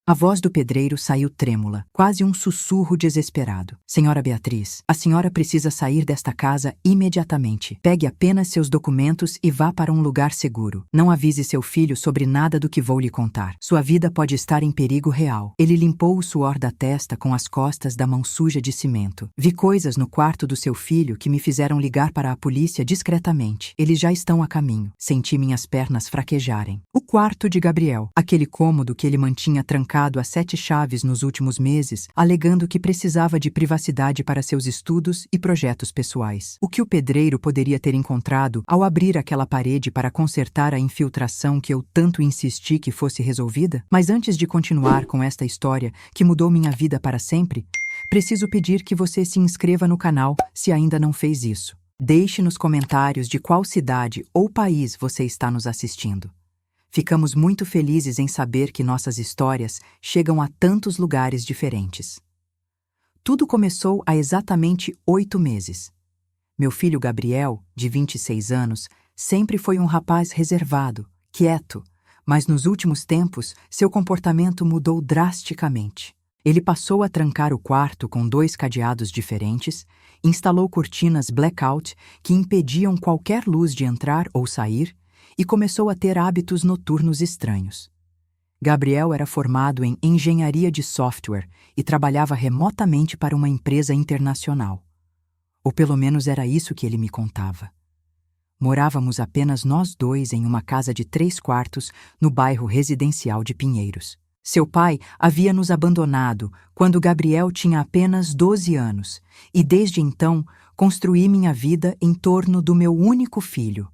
A voz do pedreiro saiu trêmula, quase um sussurro desesperado. Senhora Beatriz, a senhora precisa sair desta casa imediatamente. Pegue apenas seus documentos e vá para um lugar seguro. Não avise seu filho sobre nada do que vou lhe contar. Sua vida pode estar em perigo real. Ele limpou o suor da testa com as costas da mão suja de cimento. Vi coisas no quarto do seu filho que me fizeram ligar para a polícia discretamente. Eles já estão a caminho. Senti minhas pernas fraquejarem. O quarto de Gabriel, aquele cômodo que ele mantinha trancado a 7 chaves nos últimos meses, alegando que precisava de privacidade para seus estudos e projetos pessoais. O que o pedreiro poderia ter encontrado ao abrir aquela parede para consertar a infiltração que eu tanto insisti que fosse resolvida? Mas antes de continuar com esta história que mudou minha vida para sempre, preciso pedir que você se inscreva no canal se ainda não fez isso. Deixe nos comentários de qual cidade ou país você está nos assistindo. Ficamos muito felizes em saber que nossas histórias chegam a tantos lugares diferentes. Tudo começou há exatamente 8 meses. Meu filho Gabriel, de 26 anos, sempre foi um rapaz reservado, quieto, mas nos últimos tempos seu comportamento mudou drasticamente. Ele passou a trancar o quarto com 2 cadeados diferentes, instalou cortinas blackout que impediam qualquer luz de entrar ou sair, e começou a ter hábitos noturnos estranhos. Gabriel era formado em engenharia de software e trabalhava remotamente para uma empresa internacional. Ou pelo menos era isso que ele me contava. Morávamos apenas nós 2 em uma casa de 3 quartos no bairro residencial de Pinheiros. Seu pai havia nos abandonado quando Gabriel tinha apenas 12 anos e desde então construí minha vida em torno do meu único filho.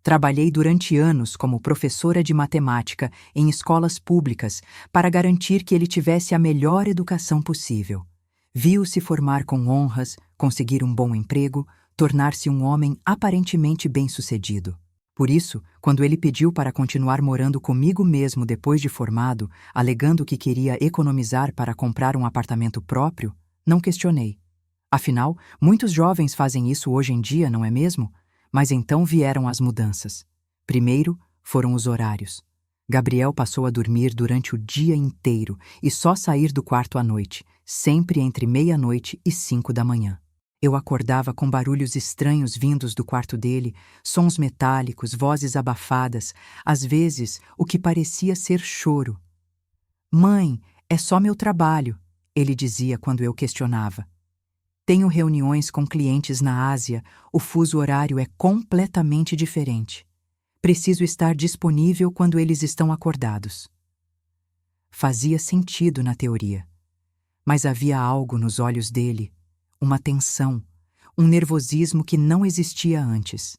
Trabalhei durante anos como professora de matemática em escolas públicas para garantir que ele tivesse a melhor educação possível. Vi-o se formar com honras, conseguir um bom emprego, tornar-se um homem aparentemente bem-sucedido. Por isso, quando ele pediu para continuar morando comigo mesmo depois de formado, alegando que queria economizar para comprar um apartamento próprio, não questionei. Afinal, muitos jovens fazem isso hoje em dia, não é mesmo? Mas então vieram as mudanças. Primeiro, foram os horários. Gabriel passou a dormir durante o dia inteiro e só sair do quarto à noite, sempre entre 00:30 e 5 da manhã. Eu acordava com barulhos estranhos vindos do quarto dele, sons metálicos, vozes abafadas, às vezes o que parecia ser choro. "Mãe, é só meu trabalho", ele dizia quando eu questionava. "Tenho reuniões com clientes na Ásia, o fuso horário é completamente diferente. Preciso estar disponível quando eles estão acordados." Fazia sentido na teoria, mas havia algo nos olhos dele, uma tensão, um nervosismo que não existia antes.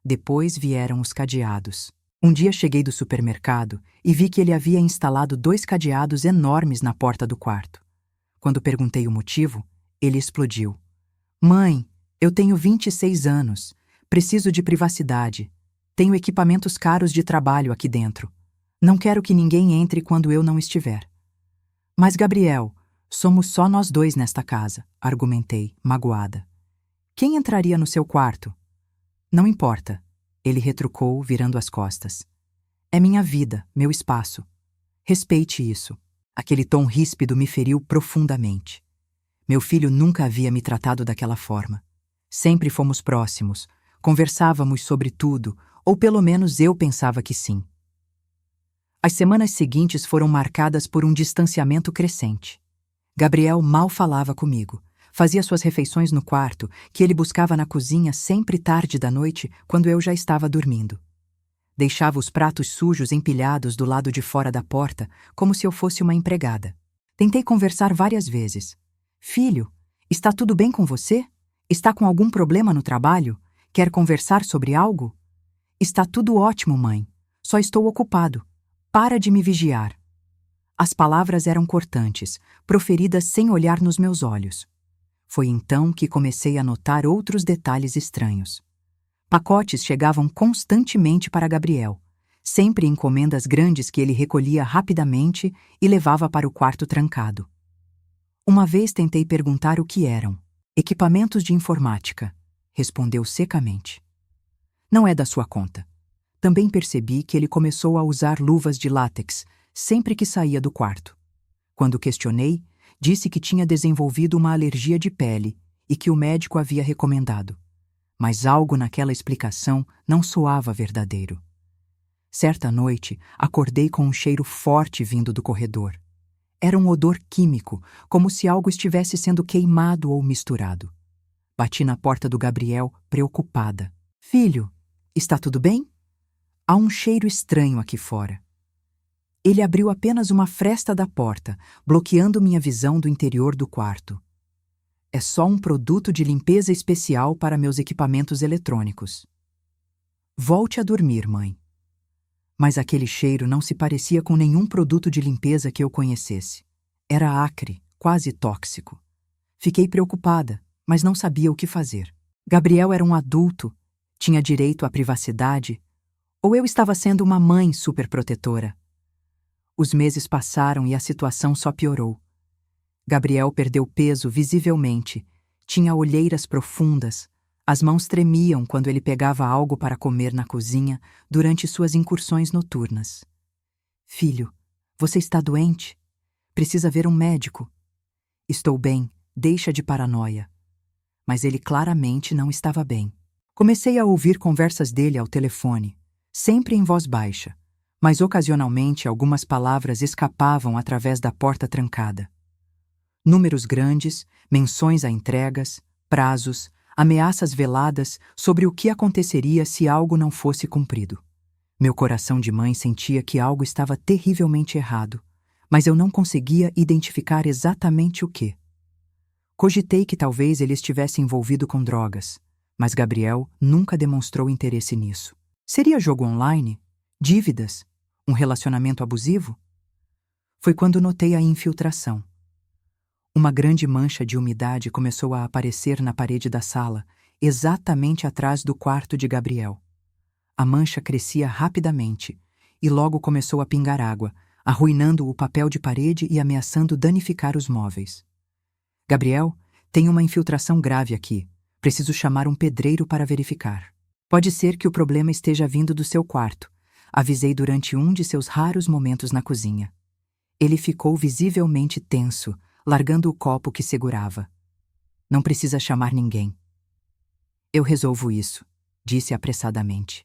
Depois vieram os cadeados. Um dia cheguei do supermercado e vi que ele havia instalado 2 cadeados enormes na porta do quarto. Quando perguntei o motivo, ele explodiu. "Mãe, eu tenho 26 anos. Preciso de privacidade. Tenho equipamentos caros de trabalho aqui dentro. Não quero que ninguém entre quando eu não estiver." "Mas, Gabriel, somos só nós 2 nesta casa", argumentei, magoada. "Quem entraria no seu quarto?" "Não importa", ele retrucou, virando as costas. "É minha vida, meu espaço. Respeite isso." Aquele tom ríspido me feriu profundamente. Meu filho nunca havia me tratado daquela forma. Sempre fomos próximos, conversávamos sobre tudo, ou pelo menos eu pensava que sim. As semanas seguintes foram marcadas por um distanciamento crescente. Gabriel mal falava comigo, fazia suas refeições no quarto, que ele buscava na cozinha sempre tarde da noite, quando eu já estava dormindo. Deixava os pratos sujos empilhados do lado de fora da porta, como se eu fosse uma empregada. Tentei conversar várias vezes. "Filho, está tudo bem com você? Está com algum problema no trabalho? Quer conversar sobre algo?" "Está tudo ótimo, mãe. Só estou ocupado. Para de me vigiar." As palavras eram cortantes, proferidas sem olhar nos meus olhos. Foi então que comecei a notar outros detalhes estranhos. Pacotes chegavam constantemente para Gabriel, sempre encomendas grandes que ele recolhia rapidamente e levava para o quarto trancado. Uma vez tentei perguntar o que eram. "Equipamentos de informática", respondeu secamente. "Não é da sua conta." Também percebi que ele começou a usar luvas de látex sempre que saía do quarto. Quando questionei, disse que tinha desenvolvido uma alergia de pele e que o médico havia recomendado. Mas algo naquela explicação não soava verdadeiro. Certa noite, acordei com um cheiro forte vindo do corredor. Era um odor químico, como se algo estivesse sendo queimado ou misturado. Bati na porta do Gabriel, preocupada. Filho, está tudo bem? Há um cheiro estranho aqui fora. Ele abriu apenas uma fresta da porta, bloqueando minha visão do interior do quarto. É só um produto de limpeza especial para meus equipamentos eletrônicos. Volte a dormir, mãe. Mas aquele cheiro não se parecia com nenhum produto de limpeza que eu conhecesse. Era acre, quase tóxico. Fiquei preocupada, mas não sabia o que fazer. Gabriel era um adulto, tinha direito à privacidade, ou eu estava sendo uma mãe superprotetora? Os meses passaram e a situação só piorou. Gabriel perdeu peso visivelmente, tinha olheiras profundas, as mãos tremiam quando ele pegava algo para comer na cozinha durante suas incursões noturnas. Filho, você está doente? Precisa ver um médico. Estou bem, deixa de paranoia. Mas ele claramente não estava bem. Comecei a ouvir conversas dele ao telefone, sempre em voz baixa, mas ocasionalmente algumas palavras escapavam através da porta trancada. Números grandes, menções a entregas, prazos, ameaças veladas sobre o que aconteceria se algo não fosse cumprido. Meu coração de mãe sentia que algo estava terrivelmente errado, mas eu não conseguia identificar exatamente o que. Cogitei que talvez ele estivesse envolvido com drogas, mas Gabriel nunca demonstrou interesse nisso. Seria jogo online? Dívidas? Um relacionamento abusivo? Foi quando notei a infiltração. Uma grande mancha de umidade começou a aparecer na parede da sala, exatamente atrás do quarto de Gabriel. A mancha crescia rapidamente e logo começou a pingar água, arruinando o papel de parede e ameaçando danificar os móveis. Gabriel, tem uma infiltração grave aqui. Preciso chamar um pedreiro para verificar. Pode ser que o problema esteja vindo do seu quarto. Avisei durante um de seus raros momentos na cozinha. Ele ficou visivelmente tenso, largando o copo que segurava. Não precisa chamar ninguém. Eu resolvo isso, disse apressadamente.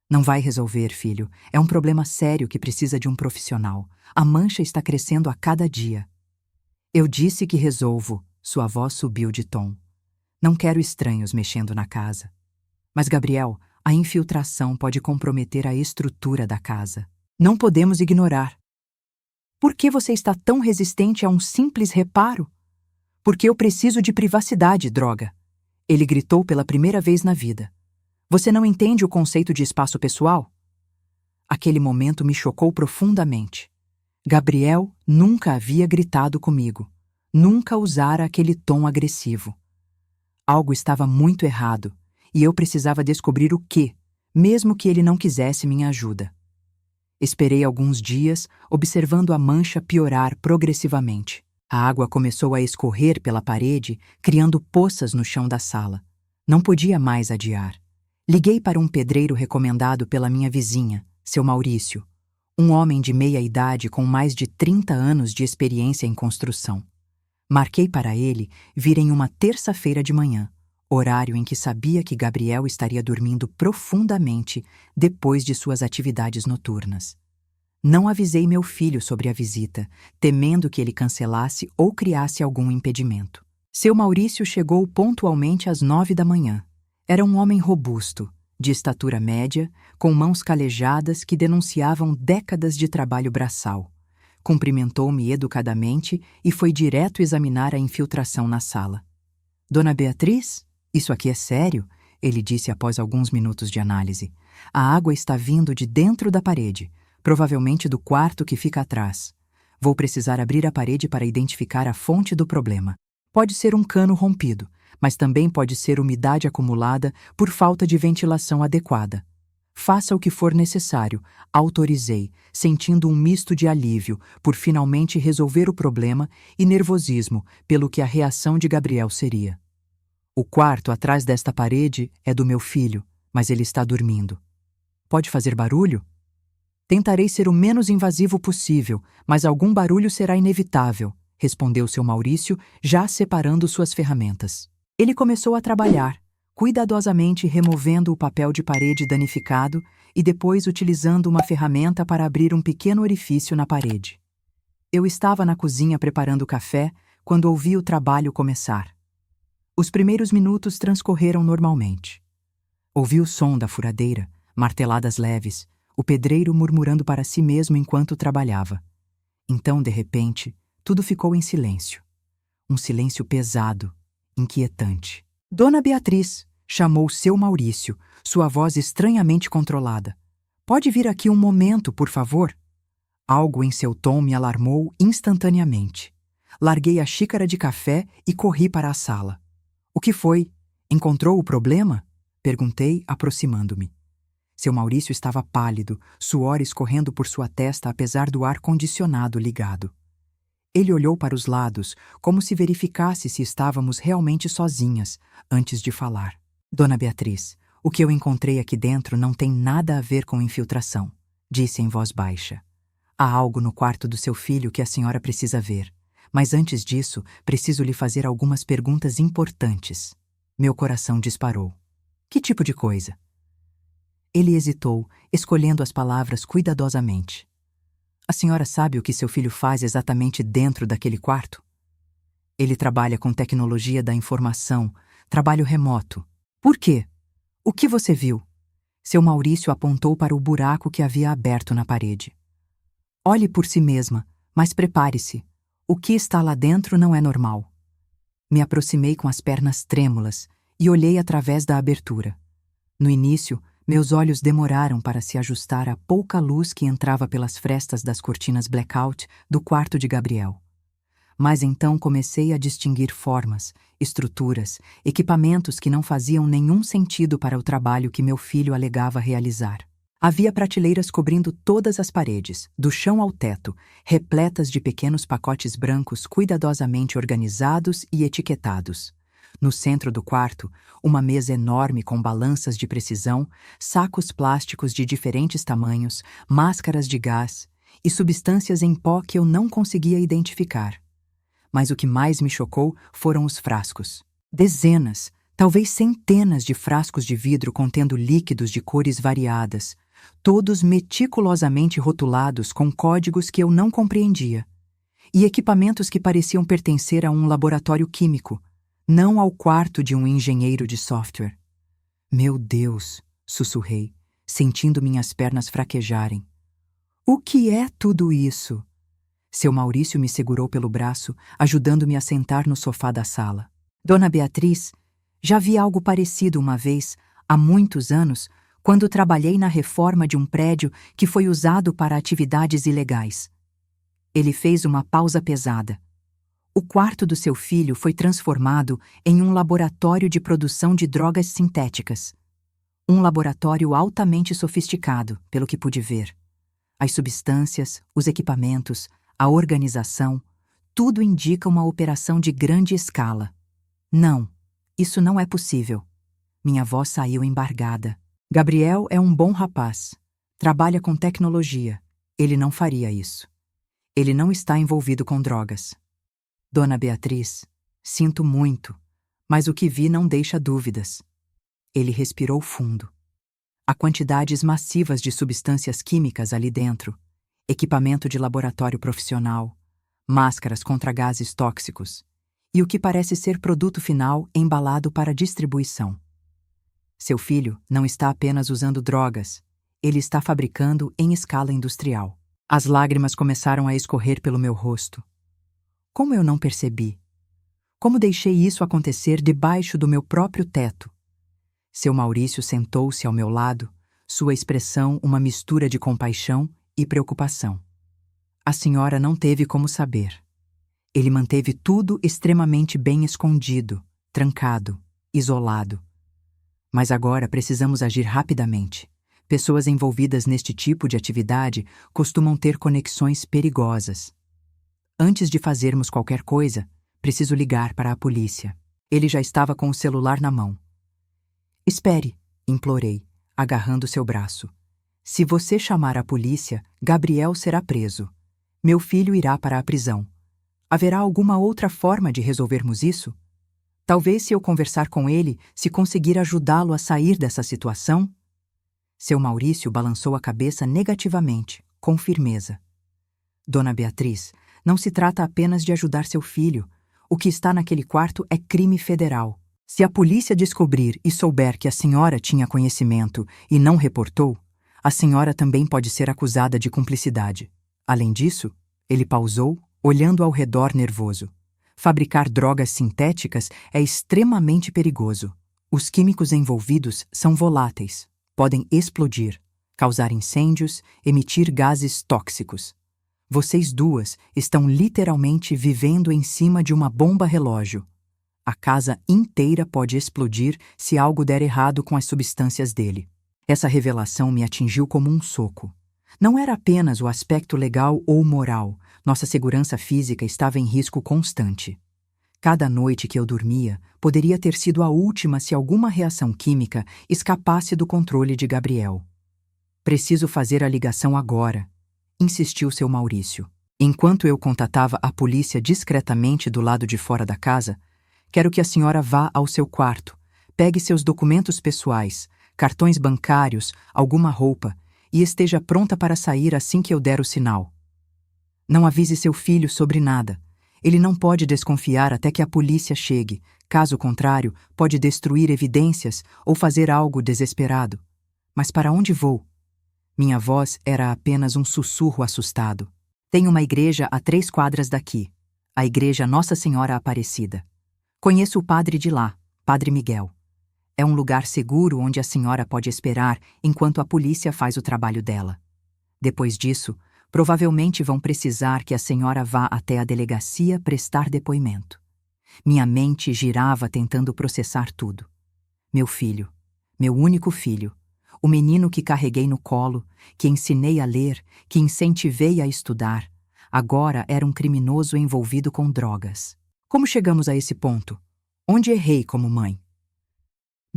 Não vai resolver, filho. É um problema sério que precisa de um profissional. A mancha está crescendo a cada dia. Eu disse que resolvo. Sua voz subiu de tom. Não quero estranhos mexendo na casa. Mas, Gabriel, a infiltração pode comprometer a estrutura da casa. Não podemos ignorar. Por que você está tão resistente a um simples reparo? Porque eu preciso de privacidade, droga. Ele gritou pela primeira vez na vida. Você não entende o conceito de espaço pessoal? Aquele momento me chocou profundamente. Gabriel nunca havia gritado comigo. Nunca usara aquele tom agressivo. Algo estava muito errado, e eu precisava descobrir o quê, mesmo que ele não quisesse minha ajuda. Esperei alguns dias, observando a mancha piorar progressivamente. A água começou a escorrer pela parede, criando poças no chão da sala. Não podia mais adiar. Liguei para um pedreiro recomendado pela minha vizinha, seu Maurício, um homem de meia idade com mais de 30 anos de experiência em construção. Marquei para ele vir em uma terça-feira de manhã, horário em que sabia que Gabriel estaria dormindo profundamente depois de suas atividades noturnas. Não avisei meu filho sobre a visita, temendo que ele cancelasse ou criasse algum impedimento. Seu Maurício chegou pontualmente às 9 da manhã. Era um homem robusto, de estatura média, com mãos calejadas que denunciavam décadas de trabalho braçal. Cumprimentou-me educadamente e foi direto examinar a infiltração na sala. Dona Beatriz, isso aqui é sério, ele disse após alguns minutos de análise. A água está vindo de dentro da parede, provavelmente do quarto que fica atrás. Vou precisar abrir a parede para identificar a fonte do problema. Pode ser um cano rompido, mas também pode ser umidade acumulada por falta de ventilação adequada. Faça o que for necessário, autorizei, sentindo um misto de alívio por finalmente resolver o problema e nervosismo pelo que a reação de Gabriel seria. O quarto atrás desta parede é do meu filho, mas ele está dormindo. Pode fazer barulho? Tentarei ser o menos invasivo possível, mas algum barulho será inevitável, respondeu seu Maurício, já separando suas ferramentas. Ele começou a trabalhar, cuidadosamente removendo o papel de parede danificado e depois utilizando uma ferramenta para abrir um pequeno orifício na parede. Eu estava na cozinha preparando café quando ouvi o trabalho começar. Os primeiros minutos transcorreram normalmente. Ouvi o som da furadeira, marteladas leves, o pedreiro murmurando para si mesmo enquanto trabalhava. Então, de repente, tudo ficou em silêncio. Um silêncio pesado, inquietante. Dona Beatriz, chamou seu Maurício, sua voz estranhamente controlada. Pode vir aqui um momento, por favor? Algo em seu tom me alarmou instantaneamente. Larguei a xícara de café e corri para a sala. O que foi? Encontrou o problema? Perguntei, aproximando-me. Seu Maurício estava pálido, suor escorrendo por sua testa apesar do ar-condicionado ligado. Ele olhou para os lados, como se verificasse se estávamos realmente sozinhas, antes de falar. Dona Beatriz, o que eu encontrei aqui dentro não tem nada a ver com infiltração, disse em voz baixa. Há algo no quarto do seu filho que a senhora precisa ver. Mas antes disso, preciso lhe fazer algumas perguntas importantes. Meu coração disparou. Que tipo de coisa? Ele hesitou, escolhendo as palavras cuidadosamente. A senhora sabe o que seu filho faz exatamente dentro daquele quarto? Ele trabalha com tecnologia da informação, trabalho remoto. Por quê? O que você viu? Seu Maurício apontou para o buraco que havia aberto na parede. Olhe por si mesma, mas prepare-se. O que está lá dentro não é normal. Me aproximei com as pernas trêmulas e olhei através da abertura. No início, meus olhos demoraram para se ajustar à pouca luz que entrava pelas frestas das cortinas blackout do quarto de Gabriel. Mas então comecei a distinguir formas, estruturas, equipamentos que não faziam nenhum sentido para o trabalho que meu filho alegava realizar. Havia prateleiras cobrindo todas as paredes, do chão ao teto, repletas de pequenos pacotes brancos cuidadosamente organizados e etiquetados. No centro do quarto, uma mesa enorme com balanças de precisão, sacos plásticos de diferentes tamanhos, máscaras de gás e substâncias em pó que eu não conseguia identificar. Mas o que mais me chocou foram os frascos. Dezenas, talvez centenas de frascos de vidro contendo líquidos de cores variadas, todos meticulosamente rotulados com códigos que eu não compreendia, e equipamentos que pareciam pertencer a um laboratório químico, não ao quarto de um engenheiro de software. Meu Deus, sussurrei, sentindo minhas pernas fraquejarem. O que é tudo isso? Seu Maurício me segurou pelo braço, ajudando-me a sentar no sofá da sala. Dona Beatriz, já vi algo parecido uma vez, há muitos anos, quando trabalhei na reforma de um prédio que foi usado para atividades ilegais. Ele fez uma pausa pesada. O quarto do seu filho foi transformado em um laboratório de produção de drogas sintéticas. Um laboratório altamente sofisticado, pelo que pude ver. As substâncias, os equipamentos, a organização, tudo indica uma operação de grande escala. Não, isso não é possível. Minha voz saiu embargada. Gabriel é um bom rapaz. Trabalha com tecnologia. Ele não faria isso. Ele não está envolvido com drogas. Dona Beatriz, sinto muito, mas o que vi não deixa dúvidas. Ele respirou fundo. Há quantidades massivas de substâncias químicas ali dentro, equipamento de laboratório profissional, máscaras contra gases tóxicos e o que parece ser produto final embalado para distribuição. Seu filho não está apenas usando drogas, ele está fabricando em escala industrial. As lágrimas começaram a escorrer pelo meu rosto. Como eu não percebi? Como deixei isso acontecer debaixo do meu próprio teto? Seu Maurício sentou-se ao meu lado, sua expressão uma mistura de compaixão e preocupação. A senhora não teve como saber. Ele manteve tudo extremamente bem escondido, trancado, isolado. Mas agora precisamos agir rapidamente. Pessoas envolvidas neste tipo de atividade costumam ter conexões perigosas. Antes de fazermos qualquer coisa, preciso ligar para a polícia. Ele já estava com o celular na mão. Espere, implorei, agarrando seu braço. Se você chamar a polícia, Gabriel será preso. Meu filho irá para a prisão. Haverá alguma outra forma de resolvermos isso? Talvez se eu conversar com ele, se conseguir ajudá-lo a sair dessa situação? Seu Maurício balançou a cabeça negativamente, com firmeza. Dona Beatriz, não se trata apenas de ajudar seu filho. O que está naquele quarto é crime federal. Se a polícia descobrir e souber que a senhora tinha conhecimento e não reportou, a senhora também pode ser acusada de cumplicidade. Além disso, ele pausou, olhando ao redor nervoso. Fabricar drogas sintéticas é extremamente perigoso. Os químicos envolvidos são voláteis, podem explodir, causar incêndios, emitir gases tóxicos. Vocês duas estão literalmente vivendo em cima de uma bomba relógio. A casa inteira pode explodir se algo der errado com as substâncias dele. Essa revelação me atingiu como um soco. Não era apenas o aspecto legal ou moral, nossa segurança física estava em risco constante. Cada noite que eu dormia poderia ter sido a última se alguma reação química escapasse do controle de Gabriel. Preciso fazer a ligação agora, insistiu seu Maurício. Enquanto eu contatava a polícia discretamente do lado de fora da casa, quero que a senhora vá ao seu quarto, pegue seus documentos pessoais, cartões bancários, alguma roupa, e esteja pronta para sair assim que eu der o sinal. Não avise seu filho sobre nada. Ele não pode desconfiar até que a polícia chegue. Caso contrário, pode destruir evidências ou fazer algo desesperado. Mas para onde vou? Minha voz era apenas um sussurro assustado. Tem uma igreja a 3 quadras daqui. A igreja Nossa Senhora Aparecida. Conheço o padre de lá, Padre Miguel. É um lugar seguro onde a senhora pode esperar enquanto a polícia faz o trabalho dela. Depois disso, provavelmente vão precisar que a senhora vá até a delegacia prestar depoimento. Minha mente girava tentando processar tudo. Meu filho, meu único filho, o menino que carreguei no colo, que ensinei a ler, que incentivei a estudar, agora era um criminoso envolvido com drogas. Como chegamos a esse ponto? Onde errei como mãe?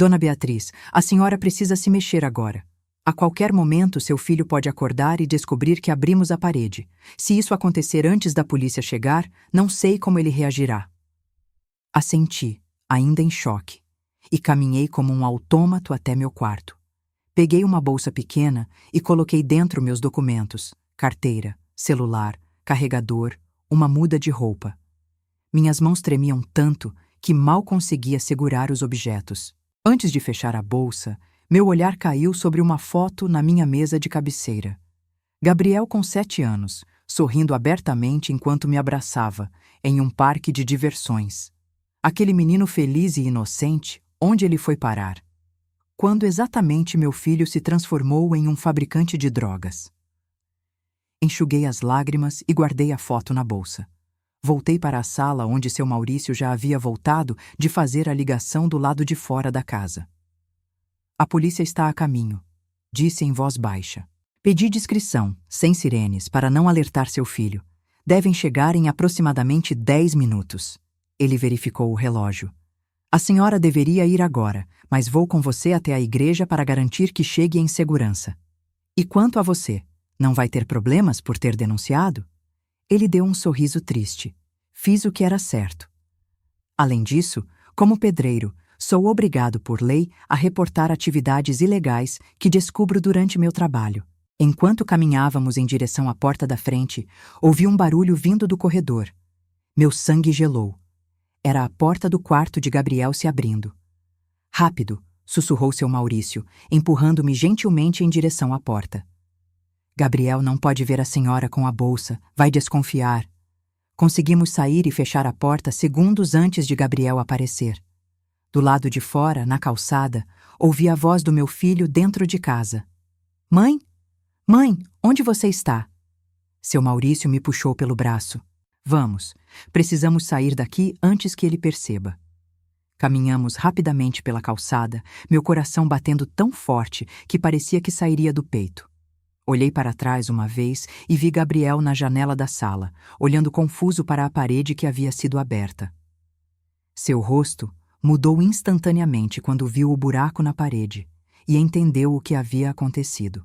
Dona Beatriz, a senhora precisa se mexer agora. A qualquer momento, seu filho pode acordar e descobrir que abrimos a parede. Se isso acontecer antes da polícia chegar, não sei como ele reagirá. Assenti, ainda em choque, e caminhei como um autômato até meu quarto. Peguei uma bolsa pequena e coloquei dentro meus documentos, carteira, celular, carregador, uma muda de roupa. Minhas mãos tremiam tanto que mal conseguia segurar os objetos. Antes de fechar a bolsa, meu olhar caiu sobre uma foto na minha mesa de cabeceira. Gabriel com 7 anos, sorrindo abertamente enquanto me abraçava, em um parque de diversões. Aquele menino feliz e inocente, onde ele foi parar? Quando exatamente meu filho se transformou em um fabricante de drogas? Enxuguei as lágrimas e guardei a foto na bolsa. Voltei para a sala onde seu Maurício já havia voltado de fazer a ligação do lado de fora da casa. A polícia está a caminho, disse em voz baixa. Pedi discrição, sem sirenes, para não alertar seu filho. Devem chegar em aproximadamente 10 minutos. Ele verificou o relógio. A senhora deveria ir agora, mas vou com você até a igreja para garantir que chegue em segurança. E quanto a você, não vai ter problemas por ter denunciado? Ele deu um sorriso triste. Fiz o que era certo. Além disso, como pedreiro, sou obrigado por lei a reportar atividades ilegais que descubro durante meu trabalho. Enquanto caminhávamos em direção à porta da frente, ouvi um barulho vindo do corredor. Meu sangue gelou. Era a porta do quarto de Gabriel se abrindo. Rápido, sussurrou seu Maurício, empurrando-me gentilmente em direção à porta. Gabriel não pode ver a senhora com a bolsa, vai desconfiar. Conseguimos sair e fechar a porta segundos antes de Gabriel aparecer. Do lado de fora, na calçada, ouvi a voz do meu filho dentro de casa. Mãe? Mãe, onde você está? Seu Maurício me puxou pelo braço. Vamos, precisamos sair daqui antes que ele perceba. Caminhamos rapidamente pela calçada, meu coração batendo tão forte que parecia que sairia do peito. Olhei para trás uma vez e vi Gabriel na janela da sala, olhando confuso para a parede que havia sido aberta. Seu rosto mudou instantaneamente quando viu o buraco na parede e entendeu o que havia acontecido.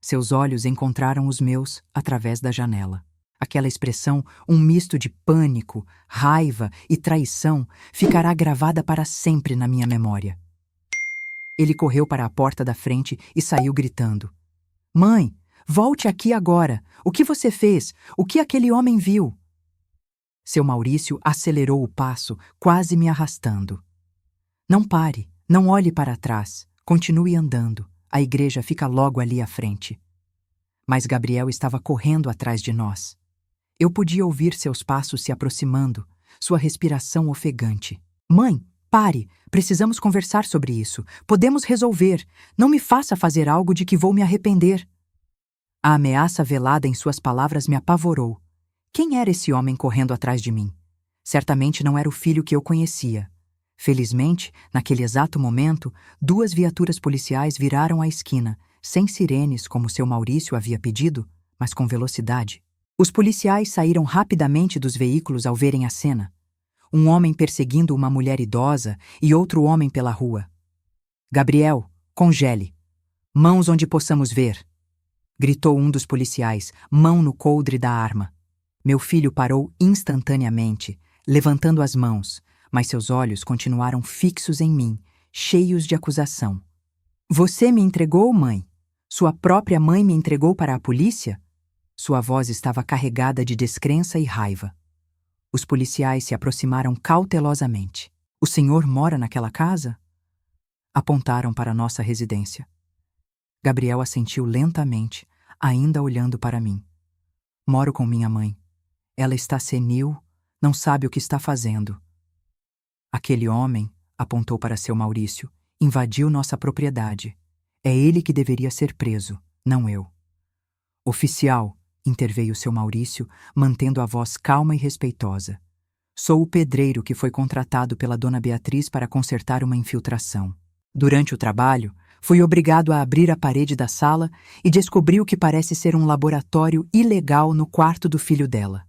Seus olhos encontraram os meus através da janela. Aquela expressão, um misto de pânico, raiva e traição, ficará gravada para sempre na minha memória. Ele correu para a porta da frente e saiu gritando: "Mãe, volte aqui agora! O que você fez? O que aquele homem viu?" Seu Maurício acelerou o passo, quase me arrastando. "Não pare, não olhe para trás. Continue andando. A igreja fica logo ali à frente." Mas Gabriel estava correndo atrás de nós. Eu podia ouvir seus passos se aproximando, sua respiração ofegante. "Mãe, pare! Precisamos conversar sobre isso. Podemos resolver. Não me faça fazer algo de que vou me arrepender." A ameaça velada em suas palavras me apavorou. Quem era esse homem correndo atrás de mim? Certamente não era o filho que eu conhecia. Felizmente, naquele exato momento, 2 viaturas policiais viraram a esquina, sem sirenes como seu Maurício havia pedido, mas com velocidade. Os policiais saíram rapidamente dos veículos ao verem a cena. Um homem perseguindo uma mulher idosa e outro homem pela rua. "Gabriel, congele. Mãos onde possamos ver", gritou um dos policiais, mão no coldre da arma. Meu filho parou instantaneamente, levantando as mãos, mas seus olhos continuaram fixos em mim, cheios de acusação. "Você me entregou, mãe? Sua própria mãe me entregou para a polícia?" Sua voz estava carregada de descrença e raiva. Os policiais se aproximaram cautelosamente. "O senhor mora naquela casa?" Apontaram para nossa residência. Gabriel assentiu lentamente, ainda olhando para mim. "Moro com minha mãe. Ela está senil, não sabe o que está fazendo." "Aquele homem", apontou para seu Maurício, "invadiu nossa propriedade. É ele que deveria ser preso, não eu." "Oficial", interveio seu Maurício, mantendo a voz calma e respeitosa. "Sou o pedreiro que foi contratado pela dona Beatriz para consertar uma infiltração. Durante o trabalho, fui obrigado a abrir a parede da sala e descobri o que parece ser um laboratório ilegal no quarto do filho dela.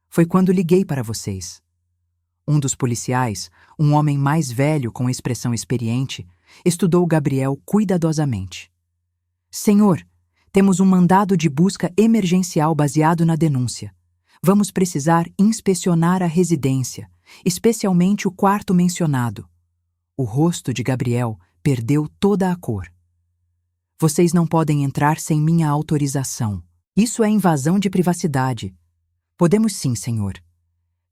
Foi quando liguei para vocês." Um dos policiais, um homem mais velho com expressão experiente, estudou Gabriel cuidadosamente. "Senhor, temos um mandado de busca emergencial baseado na denúncia. Vamos precisar inspecionar a residência, especialmente o quarto mencionado." O rosto de Gabriel perdeu toda a cor. "Vocês não podem entrar sem minha autorização. Isso é invasão de privacidade." "Podemos sim, senhor."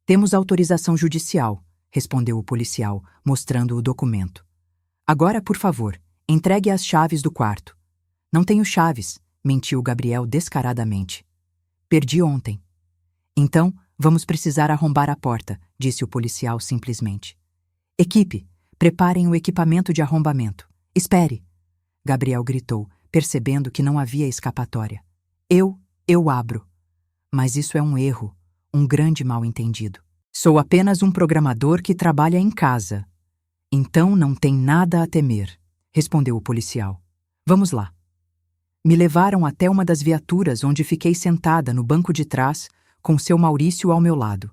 "Temos autorização judicial", respondeu o policial, mostrando o documento. "Agora, por favor, entregue as chaves do quarto." "Não tenho chaves", mentiu Gabriel descaradamente. "Perdi ontem." "Então, vamos precisar arrombar a porta", disse o policial simplesmente. "Equipe, preparem o equipamento de arrombamento." "Espere!" Gabriel gritou, percebendo que não havia escapatória. Eu abro." "Mas isso é um erro, um grande mal-entendido. Sou apenas um programador que trabalha em casa." "Então não tem nada a temer", respondeu o policial. "Vamos lá." Me levaram até uma das viaturas onde fiquei sentada no banco de trás, com seu Maurício ao meu lado.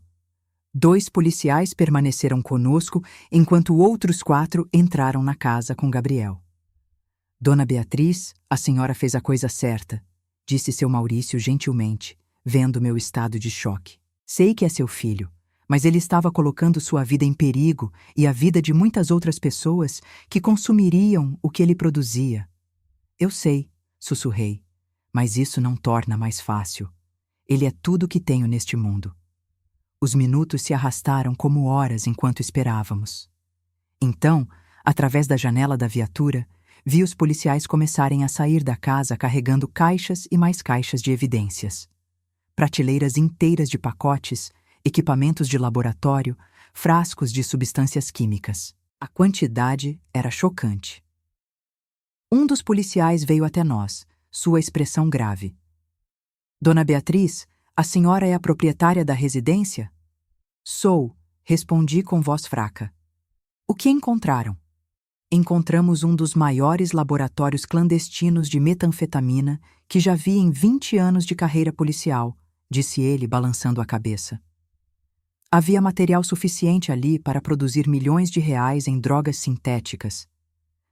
2 policiais permaneceram conosco, enquanto outros 4 entraram na casa com Gabriel. "Dona Beatriz, a senhora fez a coisa certa", disse seu Maurício gentilmente, vendo meu estado de choque. "Sei que é seu filho, mas ele estava colocando sua vida em perigo e a vida de muitas outras pessoas que consumiriam o que ele produzia." "Eu sei", sussurrei, "mas isso não torna mais fácil. Ele é tudo o que tenho neste mundo." Os minutos se arrastaram como horas enquanto esperávamos. Então, através da janela da viatura, vi os policiais começarem a sair da casa carregando caixas e mais caixas de evidências. Prateleiras inteiras de pacotes, equipamentos de laboratório, frascos de substâncias químicas. A quantidade era chocante. Um dos policiais veio até nós, sua expressão grave. "Dona Beatriz, a senhora é a proprietária da residência?" "Sou", respondi com voz fraca. "O que encontraram?" "Encontramos um dos maiores laboratórios clandestinos de metanfetamina que já vi em 20 anos de carreira policial", disse ele, balançando a cabeça. Havia material suficiente ali para produzir milhões de reais em drogas sintéticas.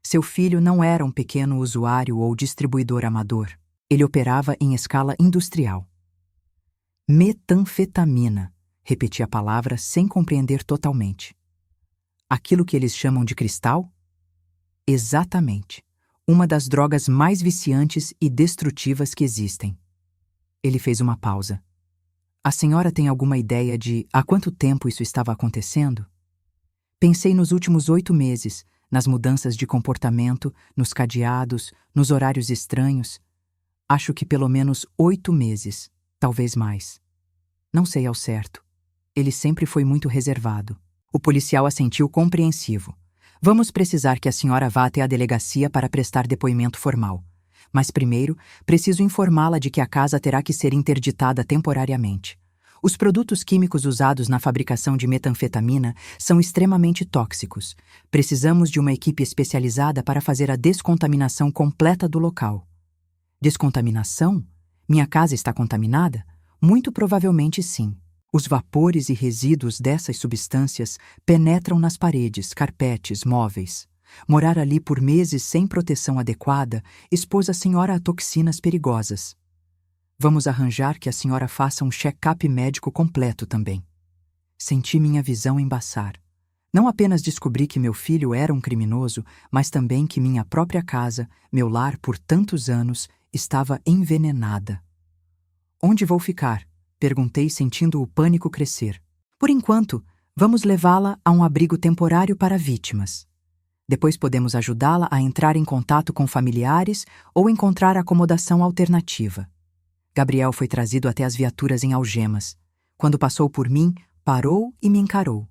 Seu filho não era um pequeno usuário ou distribuidor amador. Ele operava em escala industrial. Metanfetamina, repeti a palavra sem compreender totalmente. Aquilo que eles chamam de cristal? Exatamente. Uma das drogas mais viciantes e destrutivas que existem. Ele fez uma pausa. A senhora tem alguma ideia de há quanto tempo isso estava acontecendo? Pensei nos últimos 8 meses, nas mudanças de comportamento, nos cadeados, nos horários estranhos. Acho que pelo menos 8 meses, talvez mais. Não sei ao certo. Ele sempre foi muito reservado. O policial assentiu compreensivo. Vamos precisar que a senhora vá até a delegacia para prestar depoimento formal. Mas primeiro, preciso informá-la de que a casa terá que ser interditada temporariamente. Os produtos químicos usados na fabricação de metanfetamina são extremamente tóxicos. Precisamos de uma equipe especializada para fazer a descontaminação completa do local. Descontaminação? Minha casa está contaminada? Muito provavelmente sim. Os vapores e resíduos dessas substâncias penetram nas paredes, carpetes, móveis. Morar ali por meses sem proteção adequada expôs a senhora a toxinas perigosas. Vamos arranjar que a senhora faça um check-up médico completo também. Senti minha visão embaçar. Não apenas descobri que meu filho era um criminoso, mas também que minha própria casa, meu lar por tantos anos, estava envenenada. Onde vou ficar? Perguntei, sentindo o pânico crescer. Por enquanto, vamos levá-la a um abrigo temporário para vítimas. Depois podemos ajudá-la a entrar em contato com familiares ou encontrar acomodação alternativa. Gabriel foi trazido até as viaturas em algemas. Quando passou por mim, parou e me encarou.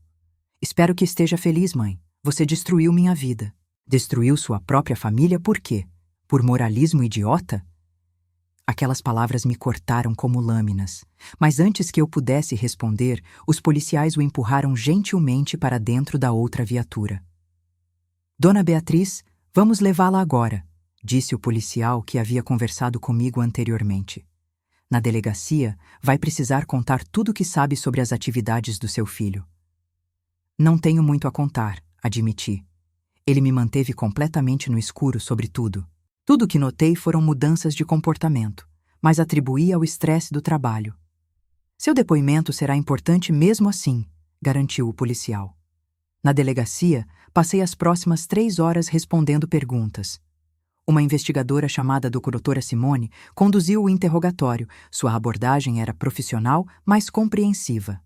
Espero que esteja feliz, mãe. Você destruiu minha vida. Destruiu sua própria família por quê? Por moralismo idiota? Aquelas palavras me cortaram como lâminas. Mas antes que eu pudesse responder, os policiais o empurraram gentilmente para dentro da outra viatura. Dona Beatriz, vamos levá-la agora, disse o policial que havia conversado comigo anteriormente. Na delegacia, vai precisar contar tudo o que sabe sobre as atividades do seu filho. Não tenho muito a contar, admiti. Ele me manteve completamente no escuro sobre tudo. Tudo o que notei foram mudanças de comportamento, mas atribuí ao estresse do trabalho. Seu depoimento será importante mesmo assim, garantiu o policial. Na delegacia, passei as próximas 3 horas respondendo perguntas. Uma investigadora chamada doutora Simone conduziu o interrogatório. Sua abordagem era profissional, mas compreensiva.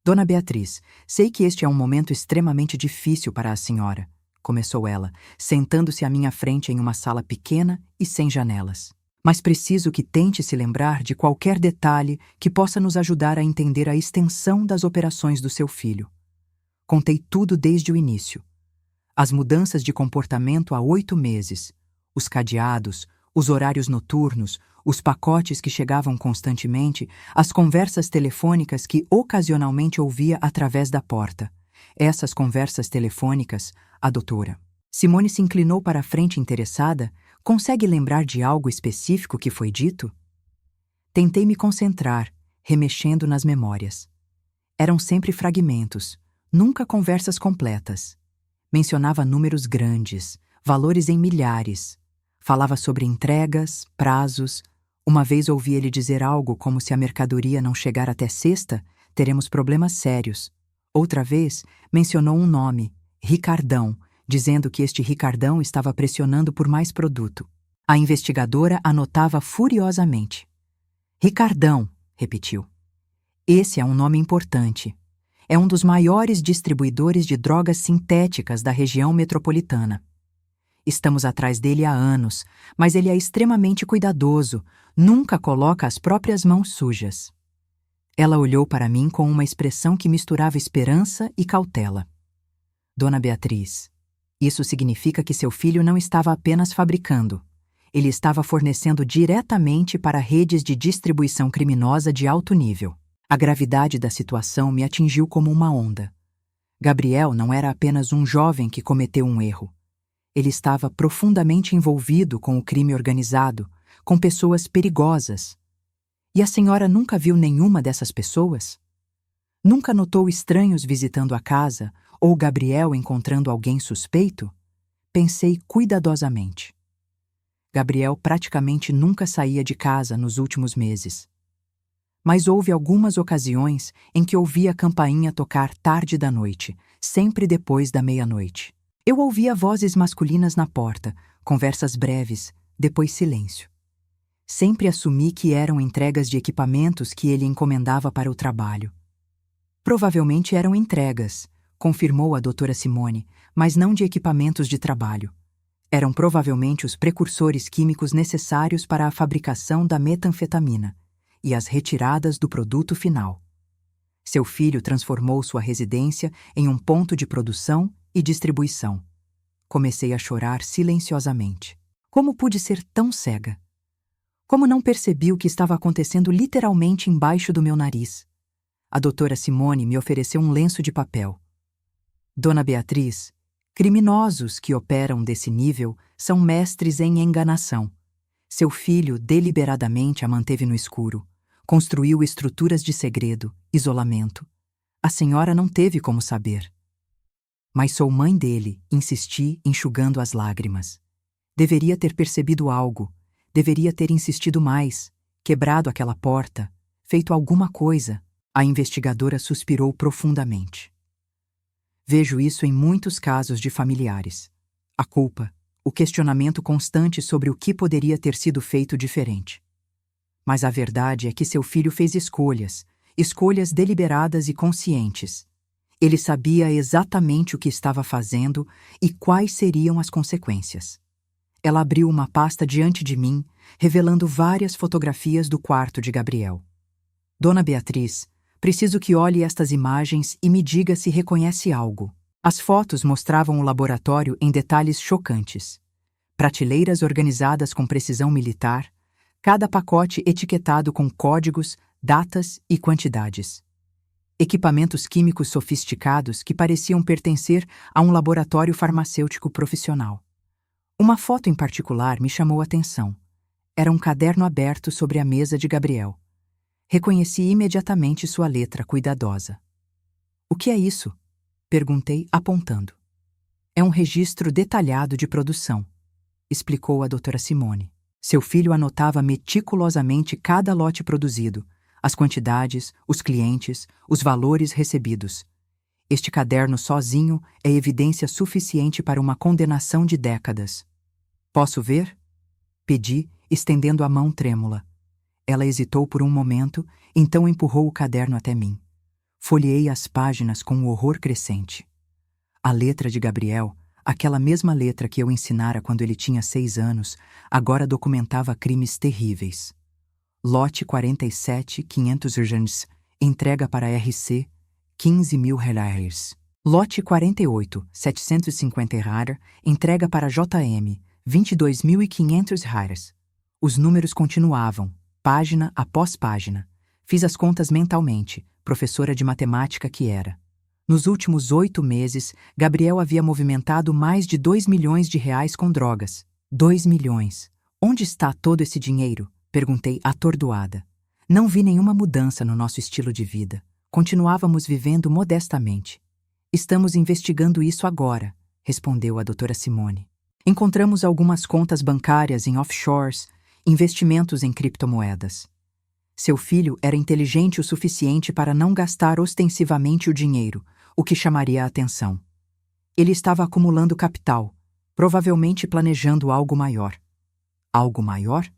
Dona Beatriz, sei que este é um momento extremamente difícil para a senhora, começou ela, sentando-se à minha frente em uma sala pequena e sem janelas. Mas preciso que tente se lembrar de qualquer detalhe que possa nos ajudar a entender a extensão das operações do seu filho. Contei tudo desde o início. As mudanças de comportamento há 8 meses, os cadeados, os horários noturnos, os pacotes que chegavam constantemente, as conversas telefônicas que ocasionalmente ouvia através da porta. Essas conversas telefônicas, a doutora Simone se inclinou para a frente interessada. Consegue lembrar de algo específico que foi dito? Tentei me concentrar, remexendo nas memórias. Eram sempre fragmentos, nunca conversas completas. Mencionava números grandes, valores em milhares. Falava sobre entregas, prazos. Uma vez ouvi ele dizer algo como: se a mercadoria não chegar até sexta, teremos problemas sérios. Outra vez, mencionou um nome, Ricardão, dizendo que este Ricardão estava pressionando por mais produto. A investigadora anotava furiosamente. Ricardão, repetiu. Esse é um nome importante. É um dos maiores distribuidores de drogas sintéticas da região metropolitana. Estamos atrás dele há anos, mas ele é extremamente cuidadoso, nunca coloca as próprias mãos sujas. Ela olhou para mim com uma expressão que misturava esperança e cautela. Dona Beatriz, isso significa que seu filho não estava apenas fabricando. Ele estava fornecendo diretamente para redes de distribuição criminosa de alto nível. A gravidade da situação me atingiu como uma onda. Gabriel não era apenas um jovem que cometeu um erro. Ele estava profundamente envolvido com o crime organizado, com pessoas perigosas. E a senhora nunca viu nenhuma dessas pessoas? Nunca notou estranhos visitando a casa ou Gabriel encontrando alguém suspeito? Pensei cuidadosamente. Gabriel praticamente nunca saía de casa nos últimos meses. Mas houve algumas ocasiões em que ouvia a campainha tocar tarde da noite, sempre depois da meia-noite. Eu ouvia vozes masculinas na porta, conversas breves, depois silêncio. Sempre assumi que eram entregas de equipamentos que ele encomendava para o trabalho. Provavelmente eram entregas, confirmou a doutora Simone, mas não de equipamentos de trabalho. Eram provavelmente os precursores químicos necessários para a fabricação da metanfetamina e as retiradas do produto final. Seu filho transformou sua residência em um ponto de produção e distribuição. Comecei a chorar silenciosamente. Como pude ser tão cega? Como não percebi o que estava acontecendo literalmente embaixo do meu nariz? A doutora Simone me ofereceu um lenço de papel. Dona Beatriz, criminosos que operam desse nível são mestres em enganação. Seu filho deliberadamente a manteve no escuro. Construiu estruturas de segredo, isolamento. A senhora não teve como saber. Mas sou mãe dele, insisti, enxugando as lágrimas. Deveria ter percebido algo. Deveria ter insistido mais, quebrado aquela porta, feito alguma coisa. A investigadora suspirou profundamente. Vejo isso em muitos casos de familiares. A culpa, o questionamento constante sobre o que poderia ter sido feito diferente. Mas a verdade é que seu filho fez escolhas deliberadas e conscientes. Ele sabia exatamente o que estava fazendo e quais seriam as consequências. Ela abriu uma pasta diante de mim, revelando várias fotografias do quarto de Gabriel. Dona Beatriz, preciso que olhe estas imagens e me diga se reconhece algo. As fotos mostravam o laboratório em detalhes chocantes. Prateleiras organizadas com precisão militar, cada pacote etiquetado com códigos, datas e quantidades. Equipamentos químicos sofisticados que pareciam pertencer a um laboratório farmacêutico profissional. Uma foto em particular me chamou a atenção. Era um caderno aberto sobre a mesa de Gabriel. Reconheci imediatamente sua letra cuidadosa. O que é isso? Perguntei, apontando. É um registro detalhado de produção, explicou a doutora Simone. Seu filho anotava meticulosamente cada lote produzido, as quantidades, os clientes, os valores recebidos. Este caderno sozinho é evidência suficiente para uma condenação de décadas. Posso ver? Pedi, estendendo a mão trêmula. Ela hesitou por um momento, então empurrou o caderno até mim. Folheei as páginas com um horror crescente. A letra de Gabriel, aquela mesma letra que eu ensinara quando ele tinha 6 anos, agora documentava crimes terríveis. Lote 47, 500 urgentes, entrega para RC, 15 mil reais. Lote 48, 750 reais, entrega para JM, 22.500 reais. Os números continuavam, página após página. Fiz as contas mentalmente, professora de matemática que era. Nos últimos 8 meses, Gabriel havia movimentado mais de 2 milhões de reais com drogas. 2 milhões. Onde está todo esse dinheiro? Perguntei atordoada. Não vi nenhuma mudança no nosso estilo de vida. Continuávamos vivendo modestamente. Estamos investigando isso agora, respondeu a doutora Simone. Encontramos algumas contas bancárias em offshores, investimentos em criptomoedas. Seu filho era inteligente o suficiente para não gastar ostensivamente o dinheiro, o que chamaria a atenção. Ele estava acumulando capital, provavelmente planejando algo maior. Algo maior?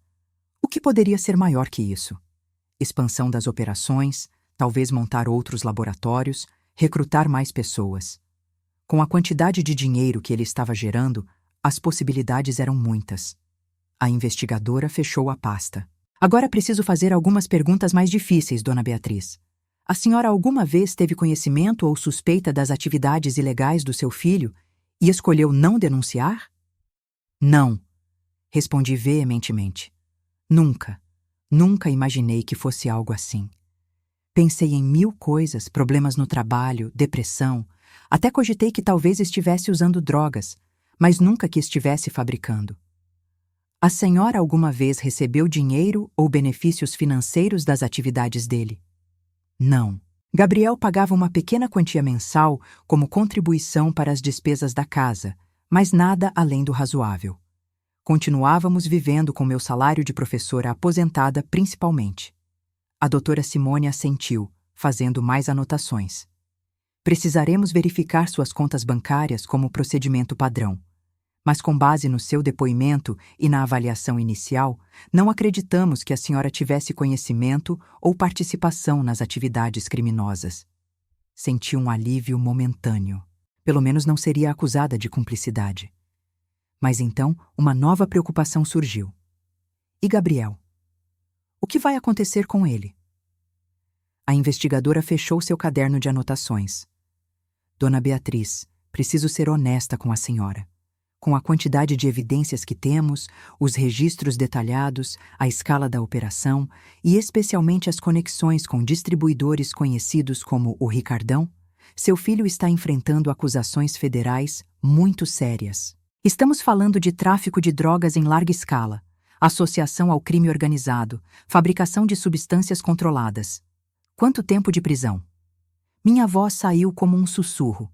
O que poderia ser maior que isso? Expansão das operações, talvez montar outros laboratórios, recrutar mais pessoas. Com a quantidade de dinheiro que ele estava gerando, as possibilidades eram muitas. A investigadora fechou a pasta. Agora preciso fazer algumas perguntas mais difíceis, Dona Beatriz. A senhora alguma vez teve conhecimento ou suspeita das atividades ilegais do seu filho e escolheu não denunciar? Não, respondi veementemente. Nunca, nunca imaginei que fosse algo assim. Pensei em 1000 coisas, problemas no trabalho, depressão, até cogitei que talvez estivesse usando drogas, mas nunca que estivesse fabricando. A senhora alguma vez recebeu dinheiro ou benefícios financeiros das atividades dele? Não. Gabriel pagava uma pequena quantia mensal como contribuição para as despesas da casa, mas nada além do razoável. Continuávamos vivendo com meu salário de professora aposentada principalmente. A doutora Simone assentiu, fazendo mais anotações. Precisaremos verificar suas contas bancárias como procedimento padrão. Mas com base no seu depoimento e na avaliação inicial, não acreditamos que a senhora tivesse conhecimento ou participação nas atividades criminosas. Senti um alívio momentâneo. Pelo menos não seria acusada de cumplicidade. Mas então, uma nova preocupação surgiu. E Gabriel? O que vai acontecer com ele? A investigadora fechou seu caderno de anotações. Dona Beatriz, preciso ser honesta com a senhora. Com a quantidade de evidências que temos, os registros detalhados, a escala da operação e especialmente as conexões com distribuidores conhecidos como o Ricardão, seu filho está enfrentando acusações federais muito sérias. Estamos falando de tráfico de drogas em larga escala, associação ao crime organizado, fabricação de substâncias controladas. Quanto tempo de prisão? Minha voz saiu como um sussurro.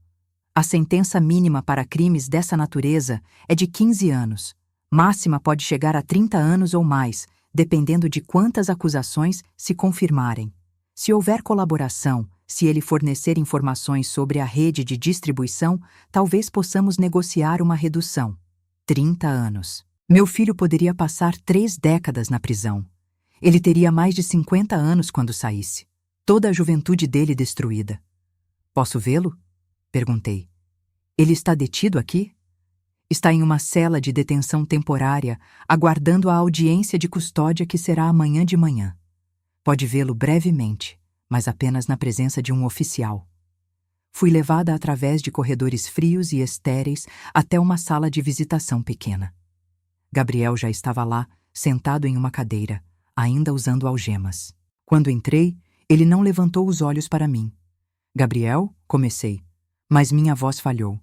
A sentença mínima para crimes dessa natureza é de 15 anos. Máxima pode chegar a 30 anos ou mais, dependendo de quantas acusações se confirmarem. Se houver colaboração, se ele fornecer informações sobre a rede de distribuição, talvez possamos negociar uma redução. 30 anos. Meu filho poderia passar 3 décadas na prisão. Ele teria mais de 50 anos quando saísse. Toda a juventude dele destruída. Posso vê-lo? Perguntei. Ele está detido aqui? Está em uma cela de detenção temporária, aguardando a audiência de custódia que será amanhã de manhã. Pode vê-lo brevemente, mas apenas na presença de um oficial. Fui levada através de corredores frios e estéreis até uma sala de visitação pequena. Gabriel já estava lá, sentado em uma cadeira, ainda usando algemas. Quando entrei, ele não levantou os olhos para mim. Gabriel, comecei, mas minha voz falhou.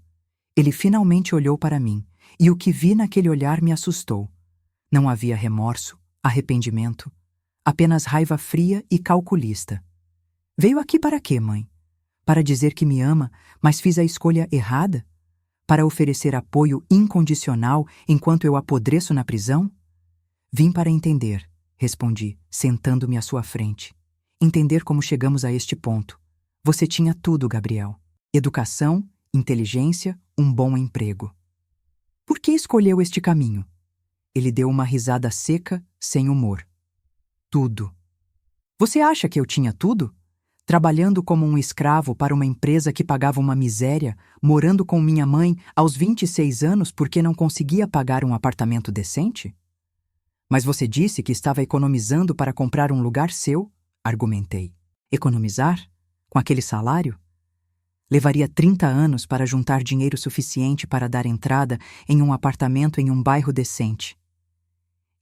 Ele finalmente olhou para mim, e o que vi naquele olhar me assustou. Não havia remorso, arrependimento, apenas raiva fria e calculista. Veio aqui para quê, mãe? Para dizer que me ama, mas fiz a escolha errada? Para oferecer apoio incondicional enquanto eu apodreço na prisão? Vim para entender, respondi, sentando-me à sua frente. Entender como chegamos a este ponto. Você tinha tudo, Gabriel. Educação, inteligência, um bom emprego. Por que escolheu este caminho? Ele deu uma risada seca, sem humor. Tudo. Você acha que eu tinha tudo? Trabalhando como um escravo para uma empresa que pagava uma miséria, morando com minha mãe aos 26 anos porque não conseguia pagar um apartamento decente? Mas você disse que estava economizando para comprar um lugar seu, argumentei. Economizar? Com aquele salário? Levaria 30 anos para juntar dinheiro suficiente para dar entrada em um apartamento em um bairro decente.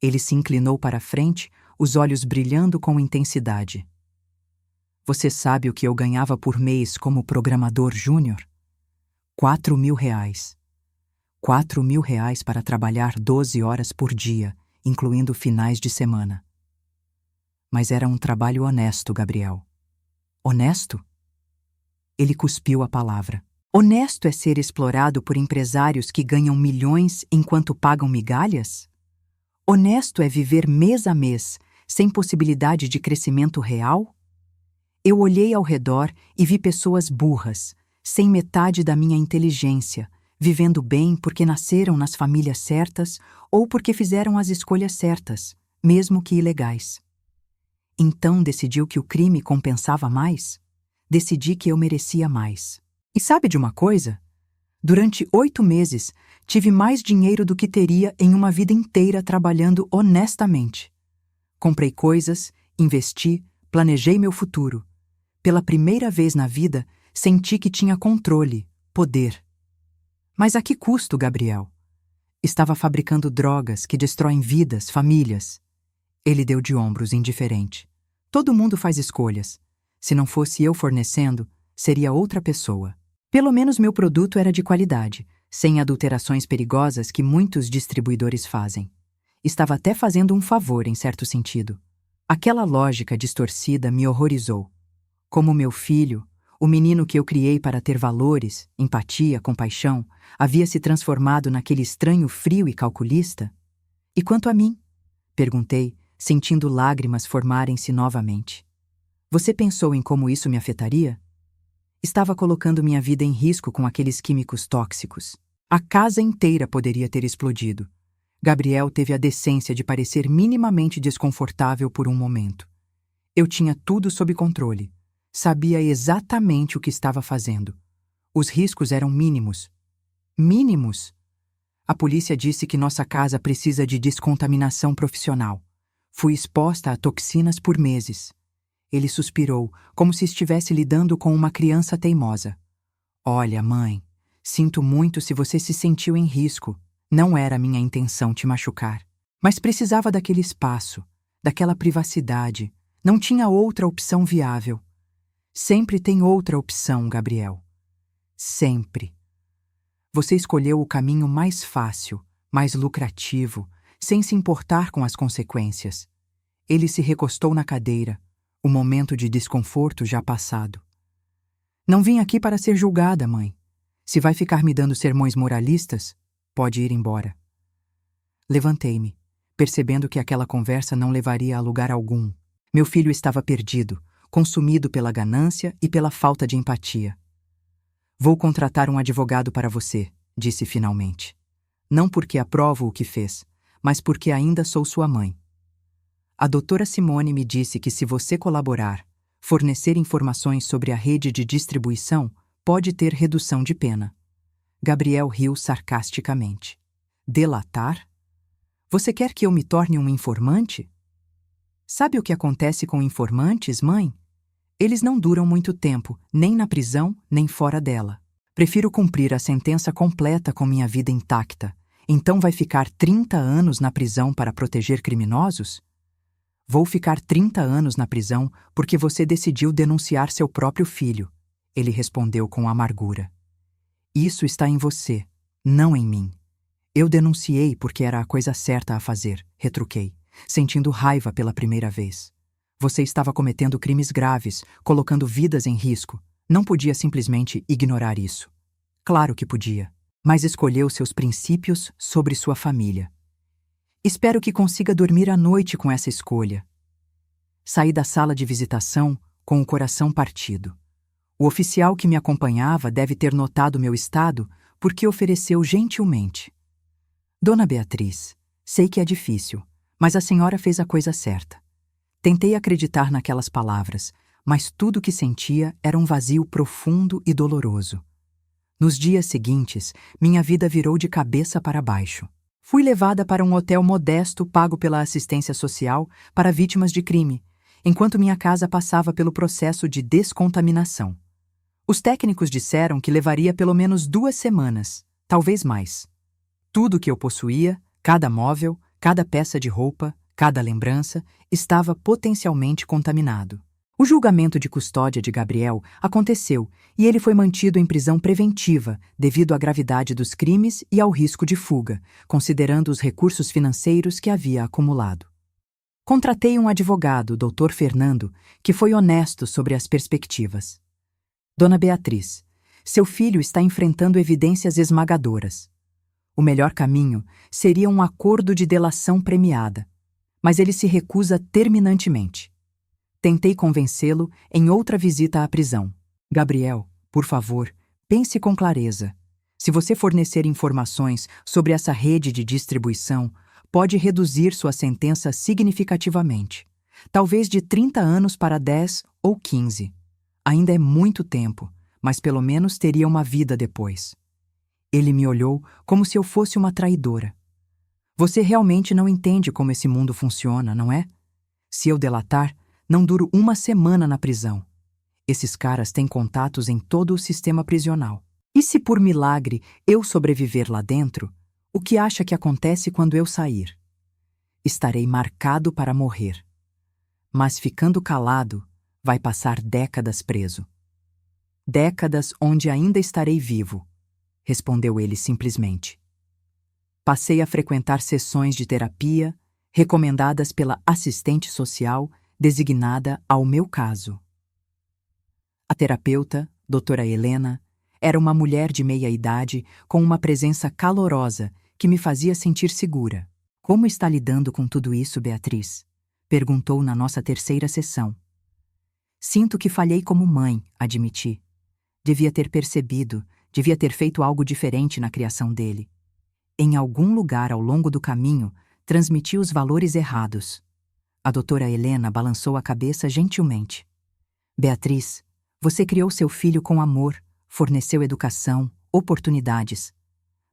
Ele se inclinou para a frente, os olhos brilhando com intensidade. Você sabe o que eu ganhava por mês como programador júnior? R$ 4.000. R$ 4.000 para trabalhar 12 horas por dia, incluindo finais de semana. Mas era um trabalho honesto, Gabriel. Honesto? Ele cuspiu a palavra. Honesto é ser explorado por empresários que ganham milhões enquanto pagam migalhas? Honesto é viver mês a mês, sem possibilidade de crescimento real? Eu olhei ao redor e vi pessoas burras, sem metade da minha inteligência, vivendo bem porque nasceram nas famílias certas ou porque fizeram as escolhas certas, mesmo que ilegais. Então decidiu que o crime compensava mais? Decidi que eu merecia mais. E sabe de uma coisa? Durante 8 meses, tive mais dinheiro do que teria em uma vida inteira trabalhando honestamente. Comprei coisas, investi, planejei meu futuro. Pela primeira vez na vida, senti que tinha controle, poder. Mas a que custo, Gabriel? Estava fabricando drogas que destroem vidas, famílias. Ele deu de ombros, indiferente. Todo mundo faz escolhas. Se não fosse eu fornecendo, seria outra pessoa. Pelo menos meu produto era de qualidade, sem adulterações perigosas que muitos distribuidores fazem. Estava até fazendo um favor, em certo sentido. Aquela lógica distorcida me horrorizou. Como meu filho, o menino que eu criei para ter valores, empatia, compaixão, havia se transformado naquele estranho frio e calculista? E quanto a mim? Perguntei, sentindo lágrimas formarem-se novamente. Você pensou em como isso me afetaria? Estava colocando minha vida em risco com aqueles químicos tóxicos. A casa inteira poderia ter explodido. Gabriel teve a decência de parecer minimamente desconfortável por um momento. Eu tinha tudo sob controle. Sabia exatamente o que estava fazendo. Os riscos eram mínimos. Mínimos? A polícia disse que nossa casa precisa de descontaminação profissional. Fui exposta a toxinas por meses. Ele suspirou, como se estivesse lidando com uma criança teimosa. Olha, mãe, sinto muito se você se sentiu em risco. Não era minha intenção te machucar. Mas precisava daquele espaço, daquela privacidade. Não tinha outra opção viável. Sempre tem outra opção, Gabriel. Sempre. Você escolheu o caminho mais fácil, mais lucrativo, sem se importar com as consequências. Ele se recostou na cadeira, o momento de desconforto já passado. Não vim aqui para ser julgada, mãe. Se vai ficar me dando sermões moralistas, pode ir embora. Levantei-me, percebendo que aquela conversa não levaria a lugar algum. Meu filho estava perdido, consumido pela ganância e pela falta de empatia. Vou contratar um advogado para você, disse finalmente. Não porque aprovo o que fez, mas porque ainda sou sua mãe. A doutora Simone me disse que se você colaborar, fornecer informações sobre a rede de distribuição, pode ter redução de pena. Gabriel riu sarcasticamente. Delatar? Você quer que eu me torne um informante? Sabe o que acontece com informantes, mãe? Eles não duram muito tempo, nem na prisão, nem fora dela. Prefiro cumprir a sentença completa com minha vida intacta. Então vai ficar 30 anos na prisão para proteger criminosos? Vou ficar 30 anos na prisão porque você decidiu denunciar seu próprio filho, ele respondeu com amargura. Isso está em você, não em mim. Eu denunciei porque era a coisa certa a fazer, retruquei, sentindo raiva pela primeira vez. Você estava cometendo crimes graves, colocando vidas em risco. Não podia simplesmente ignorar isso. Claro que podia, mas escolheu seus princípios sobre sua família. Espero que consiga dormir à noite com essa escolha. Saí da sala de visitação com o coração partido. O oficial que me acompanhava deve ter notado meu estado porque ofereceu gentilmente. Dona Beatriz, sei que é difícil, mas a senhora fez a coisa certa. Tentei acreditar naquelas palavras, mas tudo o que sentia era um vazio profundo e doloroso. Nos dias seguintes, minha vida virou de cabeça para baixo. Fui levada para um hotel modesto pago pela assistência social para vítimas de crime, enquanto minha casa passava pelo processo de descontaminação. Os técnicos disseram que levaria pelo menos 2 semanas, talvez mais. Tudo o que eu possuía, cada móvel, cada peça de roupa, cada lembrança, estava potencialmente contaminado. O julgamento de custódia de Gabriel aconteceu e ele foi mantido em prisão preventiva devido à gravidade dos crimes e ao risco de fuga, considerando os recursos financeiros que havia acumulado. Contratei um advogado, Dr. Fernando, que foi honesto sobre as perspectivas. Dona Beatriz, seu filho está enfrentando evidências esmagadoras. O melhor caminho seria um acordo de delação premiada, mas ele se recusa terminantemente. Tentei convencê-lo em outra visita à prisão. Gabriel, por favor, pense com clareza. Se você fornecer informações sobre essa rede de distribuição, pode reduzir sua sentença significativamente. Talvez de 30 anos para 10 ou 15. Ainda é muito tempo, mas pelo menos teria uma vida depois. Ele me olhou como se eu fosse uma traidora. Você realmente não entende como esse mundo funciona, não é? Se eu delatar, não duro 1 semana na prisão. Esses caras têm contatos em todo o sistema prisional. E se por milagre eu sobreviver lá dentro, o que acha que acontece quando eu sair? Estarei marcado para morrer. Mas ficando calado, vai passar décadas preso. Décadas onde ainda estarei vivo, respondeu ele simplesmente. Passei a frequentar sessões de terapia recomendadas pela assistente social designada ao meu caso. A terapeuta, doutora Helena, era uma mulher de meia idade com uma presença calorosa que me fazia sentir segura. Como está lidando com tudo isso, Beatriz? Perguntou na nossa terceira sessão. Sinto que falhei como mãe, admiti. Devia ter percebido, devia ter feito algo diferente na criação dele. Em algum lugar ao longo do caminho, transmiti os valores errados. A doutora Helena balançou a cabeça gentilmente. Beatriz, você criou seu filho com amor, forneceu educação, oportunidades.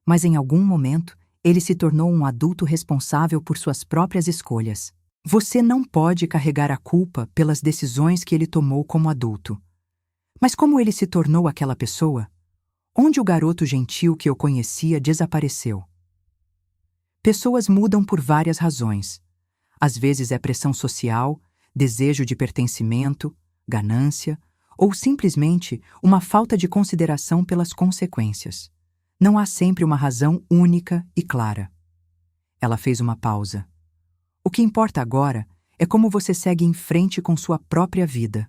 Mas em algum momento, ele se tornou um adulto responsável por suas próprias escolhas. Você não pode carregar a culpa pelas decisões que ele tomou como adulto. Mas como ele se tornou aquela pessoa? Onde o garoto gentil que eu conhecia desapareceu? Pessoas mudam por várias razões. Às vezes é pressão social, desejo de pertencimento, ganância, ou simplesmente uma falta de consideração pelas consequências. Não há sempre uma razão única e clara. Ela fez uma pausa. O que importa agora é como você segue em frente com sua própria vida.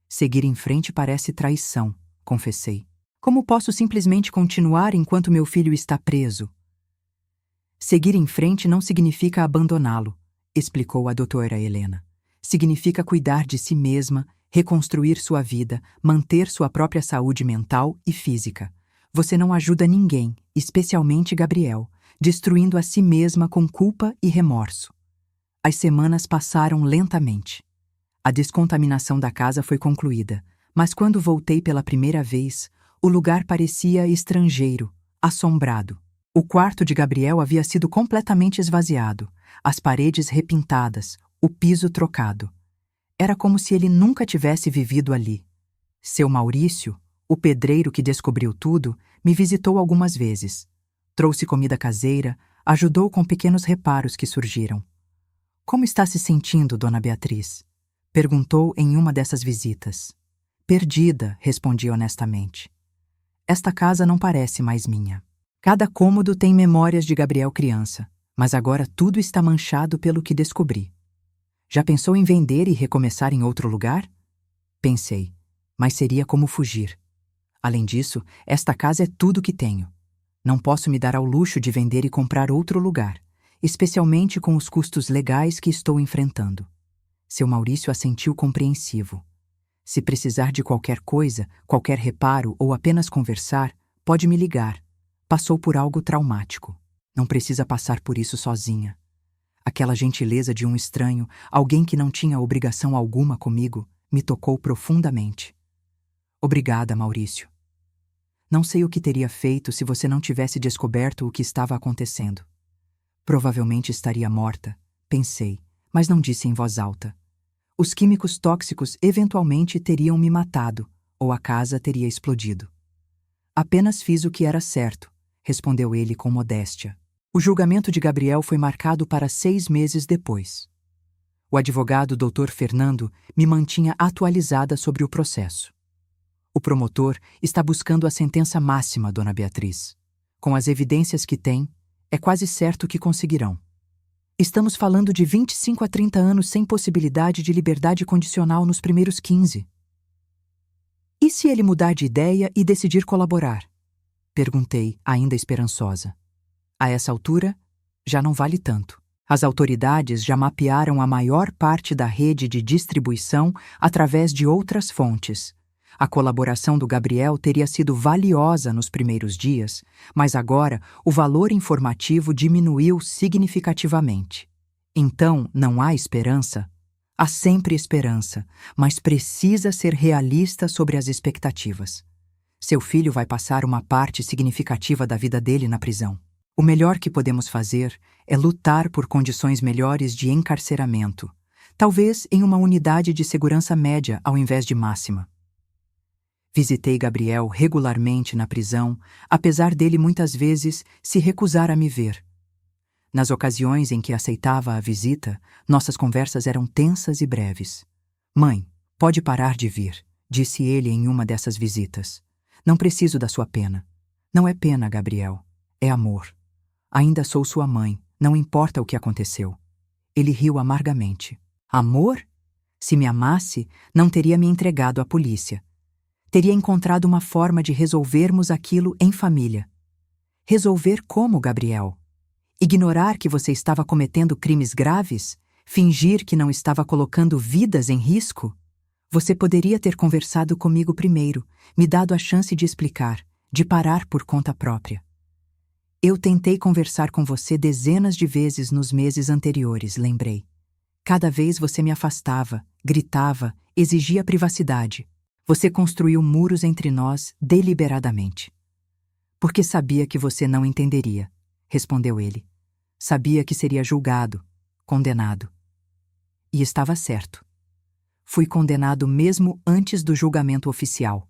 Seguir em frente parece traição, confessei. Como posso simplesmente continuar enquanto meu filho está preso? Seguir em frente não significa abandoná-lo, explicou a doutora Helena. Significa cuidar de si mesma, reconstruir sua vida, manter sua própria saúde mental e física. Você não ajuda ninguém, especialmente Gabriel, destruindo a si mesma com culpa e remorso. As semanas passaram lentamente. A descontaminação da casa foi concluída, mas quando voltei pela primeira vez, o lugar parecia estrangeiro, assombrado. O quarto de Gabriel havia sido completamente esvaziado, as paredes repintadas, o piso trocado. Era como se ele nunca tivesse vivido ali. Seu Maurício, o pedreiro que descobriu tudo, me visitou algumas vezes. Trouxe comida caseira, ajudou com pequenos reparos que surgiram. Como está se sentindo, dona Beatriz? Perguntou em uma dessas visitas. Perdida, respondi honestamente. Esta casa não parece mais minha. Cada cômodo tem memórias de Gabriel criança, mas agora tudo está manchado pelo que descobri. Já pensou em vender e recomeçar em outro lugar? Pensei, mas seria como fugir. Além disso, esta casa é tudo que tenho. Não posso me dar ao luxo de vender e comprar outro lugar, especialmente com os custos legais que estou enfrentando. Seu Maurício assentiu compreensivo. Se precisar de qualquer coisa, qualquer reparo ou apenas conversar, pode me ligar. Passou por algo traumático. Não precisa passar por isso sozinha. Aquela gentileza de um estranho, alguém que não tinha obrigação alguma comigo, me tocou profundamente. Obrigada, Maurício. Não sei o que teria feito se você não tivesse descoberto o que estava acontecendo. Provavelmente estaria morta, pensei, mas não disse em voz alta. Os químicos tóxicos eventualmente teriam me matado, ou a casa teria explodido. Apenas fiz o que era certo, respondeu ele com modéstia. O julgamento de Gabriel foi marcado para 6 meses depois. O advogado Dr. Fernando me mantinha atualizada sobre o processo. O promotor está buscando a sentença máxima, dona Beatriz. Com as evidências que tem, é quase certo que conseguirão. Estamos falando de 25 a 30 anos sem possibilidade de liberdade condicional nos primeiros 15. E se ele mudar de ideia e decidir colaborar? Perguntei, ainda esperançosa. A essa altura, já não vale tanto. As autoridades já mapearam a maior parte da rede de distribuição através de outras fontes. A colaboração do Gabriel teria sido valiosa nos primeiros dias, mas agora o valor informativo diminuiu significativamente. Então, não há esperança? Há sempre esperança, mas precisa ser realista sobre as expectativas. Seu filho vai passar uma parte significativa da vida dele na prisão. O melhor que podemos fazer é lutar por condições melhores de encarceramento, talvez em uma unidade de segurança média ao invés de máxima. Visitei Gabriel regularmente na prisão, apesar dele muitas vezes se recusar a me ver. Nas ocasiões em que aceitava a visita, nossas conversas eram tensas e breves. Mãe, pode parar de vir, disse ele em uma dessas visitas. Não preciso da sua pena. Não é pena, Gabriel. É amor. Ainda sou sua mãe, não importa o que aconteceu. Ele riu amargamente. Amor? Se me amasse, não teria me entregado à polícia. Teria encontrado uma forma de resolvermos aquilo em família. Resolver como, Gabriel? Ignorar que você estava cometendo crimes graves? Fingir que não estava colocando vidas em risco? Você poderia ter conversado comigo primeiro, me dado a chance de explicar, de parar por conta própria. Eu tentei conversar com você dezenas de vezes nos meses anteriores, lembrei. Cada vez você me afastava, gritava, exigia privacidade. Você construiu muros entre nós deliberadamente. Porque sabia que você não entenderia, respondeu ele. Sabia que seria julgado, condenado. E estava certo. Fui condenado mesmo antes do julgamento oficial.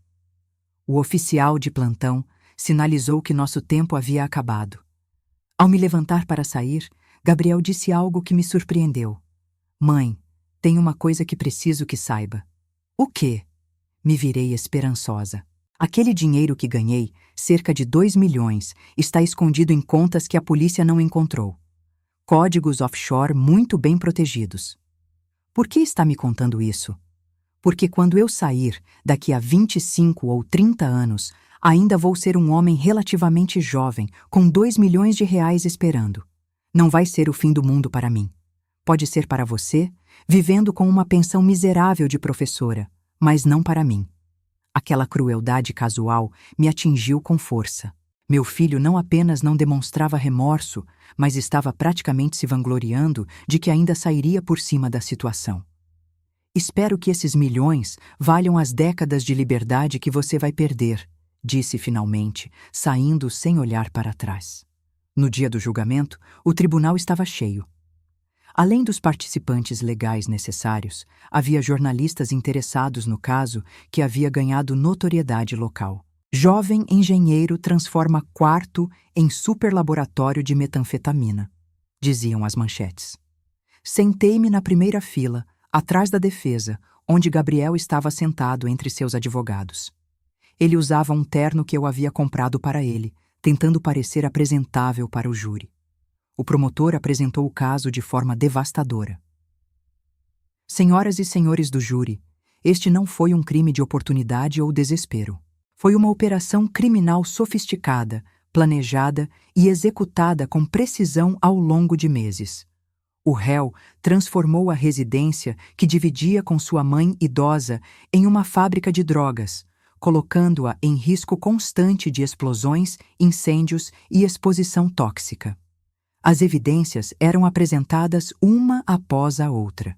O oficial de plantão sinalizou que nosso tempo havia acabado. Ao me levantar para sair, Gabriel disse algo que me surpreendeu. Mãe, tem uma coisa que preciso que saiba. O quê? Me virei esperançosa. Aquele dinheiro que ganhei, cerca de 2 milhões, está escondido em contas que a polícia não encontrou. Códigos offshore muito bem protegidos. Por que está me contando isso? Porque quando eu sair, daqui a 25 ou 30 anos, ainda vou ser um homem relativamente jovem, com 2 milhões de reais esperando. Não vai ser o fim do mundo para mim. Pode ser para você, vivendo com uma pensão miserável de professora, mas não para mim. Aquela crueldade casual me atingiu com força. Meu filho não apenas não demonstrava remorso, mas estava praticamente se vangloriando de que ainda sairia por cima da situação. Espero que esses milhões valham as décadas de liberdade que você vai perder, disse finalmente, saindo sem olhar para trás. No dia do julgamento, o tribunal estava cheio. Além dos participantes legais necessários, havia jornalistas interessados no caso que havia ganhado notoriedade local. Jovem engenheiro transforma quarto em superlaboratório de metanfetamina, diziam as manchetes. Sentei-me na primeira fila, atrás da defesa, onde Gabriel estava sentado entre seus advogados. Ele usava um terno que eu havia comprado para ele, tentando parecer apresentável para o júri. O promotor apresentou o caso de forma devastadora. Senhoras e senhores do júri, este não foi um crime de oportunidade ou desespero. Foi uma operação criminal sofisticada, planejada e executada com precisão ao longo de meses. O réu transformou a residência que dividia com sua mãe idosa em uma fábrica de drogas, colocando-a em risco constante de explosões, incêndios e exposição tóxica. As evidências eram apresentadas uma após a outra.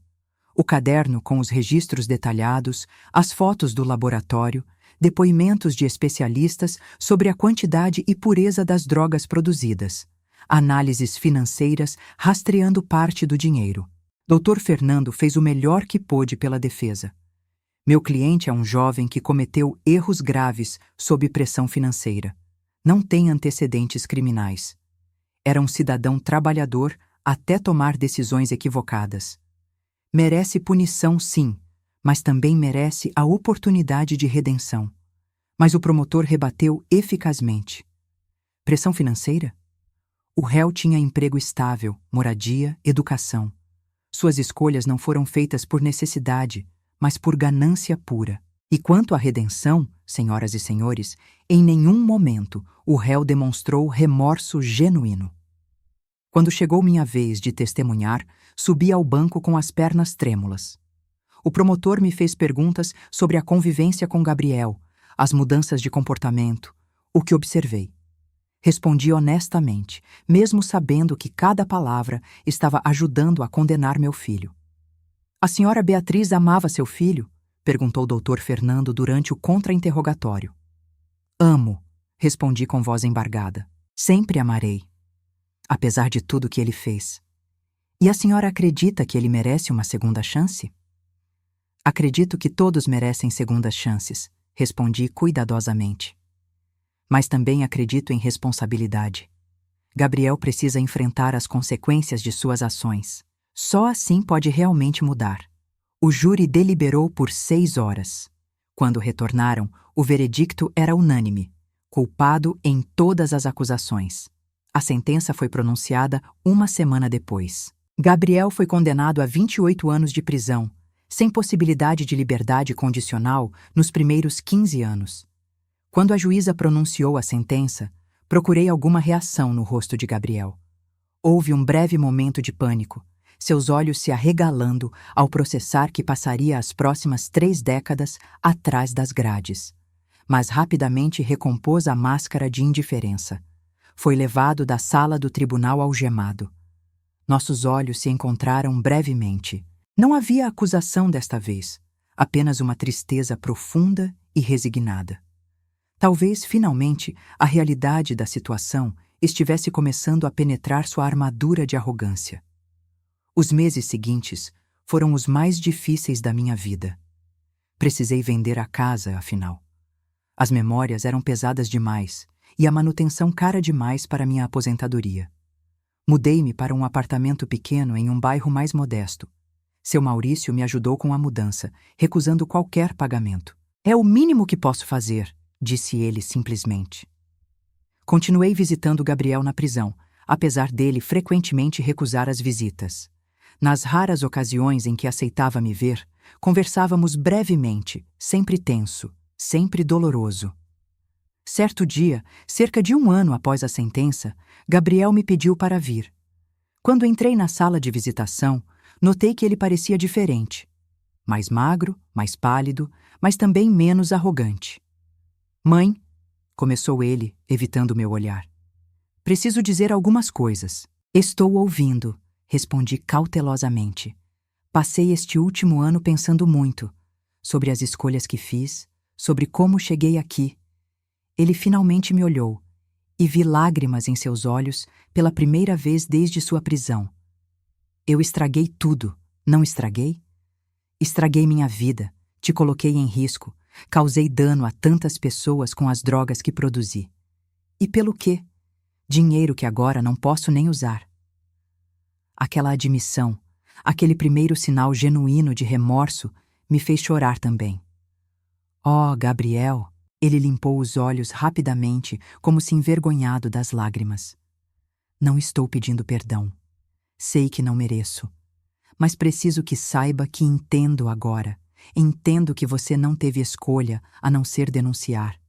O caderno com os registros detalhados, as fotos do laboratório, depoimentos de especialistas sobre a quantidade e pureza das drogas produzidas, análises financeiras rastreando parte do dinheiro. Dr. Fernando fez o melhor que pôde pela defesa. Meu cliente é um jovem que cometeu erros graves sob pressão financeira. Não tem antecedentes criminais. Era um cidadão trabalhador até tomar decisões equivocadas. Merece punição, sim, mas também merece a oportunidade de redenção. Mas o promotor rebateu eficazmente. Pressão financeira? O réu tinha emprego estável, moradia, educação. Suas escolhas não foram feitas por necessidade, mas por ganância pura. E quanto à redenção, senhoras e senhores, em nenhum momento o réu demonstrou remorso genuíno. Quando chegou minha vez de testemunhar, subi ao banco com as pernas trêmulas. O promotor me fez perguntas sobre a convivência com Gabriel, as mudanças de comportamento, o que observei. Respondi honestamente, mesmo sabendo que cada palavra estava ajudando a condenar meu filho. A senhora Beatriz amava seu filho? Perguntou o Dr. Fernando durante o contra-interrogatório. Amo, respondi com voz embargada. Sempre amarei. Apesar de tudo que ele fez. E a senhora acredita que ele merece uma segunda chance? Acredito que todos merecem segundas chances, respondi cuidadosamente. Mas também acredito em responsabilidade. Gabriel precisa enfrentar as consequências de suas ações. Só assim pode realmente mudar. O júri deliberou por 6 horas. Quando retornaram, o veredicto era unânime, culpado em todas as acusações. A sentença foi pronunciada uma semana depois. Gabriel foi condenado a 28 anos de prisão, sem possibilidade de liberdade condicional nos primeiros 15 anos. Quando a juíza pronunciou a sentença, procurei alguma reação no rosto de Gabriel. Houve um breve momento de pânico, seus olhos se arregalando ao processar que passaria as próximas 3 décadas atrás das grades. Mas rapidamente recompôs a máscara de indiferença. Foi levado da sala do tribunal algemado. Nossos olhos se encontraram brevemente. Não havia acusação desta vez, apenas uma tristeza profunda e resignada. Talvez, finalmente, a realidade da situação estivesse começando a penetrar sua armadura de arrogância. Os meses seguintes foram os mais difíceis da minha vida. Precisei vender a casa, afinal. As memórias eram pesadas demais e a manutenção cara demais para minha aposentadoria. Mudei-me para um apartamento pequeno em um bairro mais modesto. Seu Maurício me ajudou com a mudança, recusando qualquer pagamento. É o mínimo que posso fazer, disse ele simplesmente. Continuei visitando Gabriel na prisão, apesar dele frequentemente recusar as visitas. Nas raras ocasiões em que aceitava me ver, conversávamos brevemente, sempre tenso, sempre doloroso. Certo dia, cerca de 1 ano após a sentença, Gabriel me pediu para vir. Quando entrei na sala de visitação, notei que ele parecia diferente. Mais magro, mais pálido, mas também menos arrogante. Mãe, começou ele, evitando meu olhar. Preciso dizer algumas coisas. Estou ouvindo, respondi cautelosamente. Passei este último ano pensando muito sobre as escolhas que fiz, sobre como cheguei aqui. Ele finalmente me olhou e vi lágrimas em seus olhos pela primeira vez desde sua prisão. Eu estraguei tudo, não estraguei? Estraguei minha vida, te coloquei em risco, causei dano a tantas pessoas com as drogas que produzi. E pelo quê? Dinheiro que agora não posso nem usar. Aquela admissão, aquele primeiro sinal genuíno de remorso, me fez chorar também. Oh, Gabriel! Ele limpou os olhos rapidamente, como se envergonhado das lágrimas. Não estou pedindo perdão. Sei que não mereço. Mas preciso que saiba que entendo agora. Entendo que você não teve escolha a não ser denunciar.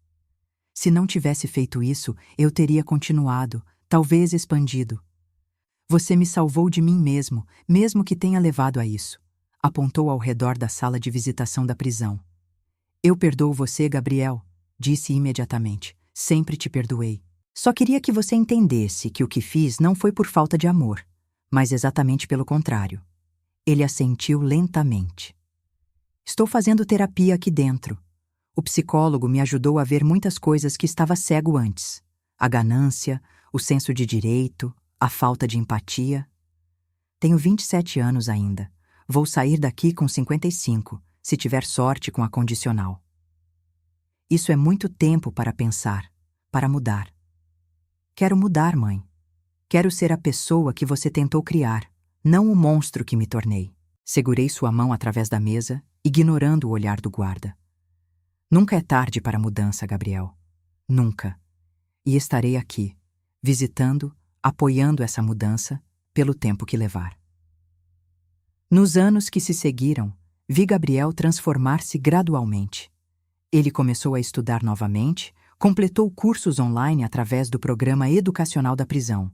Se não tivesse feito isso, eu teria continuado, talvez expandido. Você me salvou de mim mesmo, mesmo que tenha levado a isso. Apontou ao redor da sala de visitação da prisão. Eu perdoo você, Gabriel, disse imediatamente. Sempre te perdoei. Só queria que você entendesse que o que fiz não foi por falta de amor, mas exatamente pelo contrário. Ele assentiu lentamente. Estou fazendo terapia aqui dentro. O psicólogo me ajudou a ver muitas coisas que estava cego antes. A ganância, o senso de direito, a falta de empatia. Tenho 27 anos ainda. Vou sair daqui com 55, se tiver sorte com a condicional. Isso é muito tempo para pensar, para mudar. Quero mudar, mãe. Quero ser a pessoa que você tentou criar, não o monstro que me tornei. Segurei sua mão através da mesa, ignorando o olhar do guarda. Nunca é tarde para a mudança, Gabriel. Nunca. E estarei aqui, visitando, apoiando essa mudança, pelo tempo que levar. Nos anos que se seguiram, vi Gabriel transformar-se gradualmente. Ele começou a estudar novamente, completou cursos online através do programa educacional da prisão,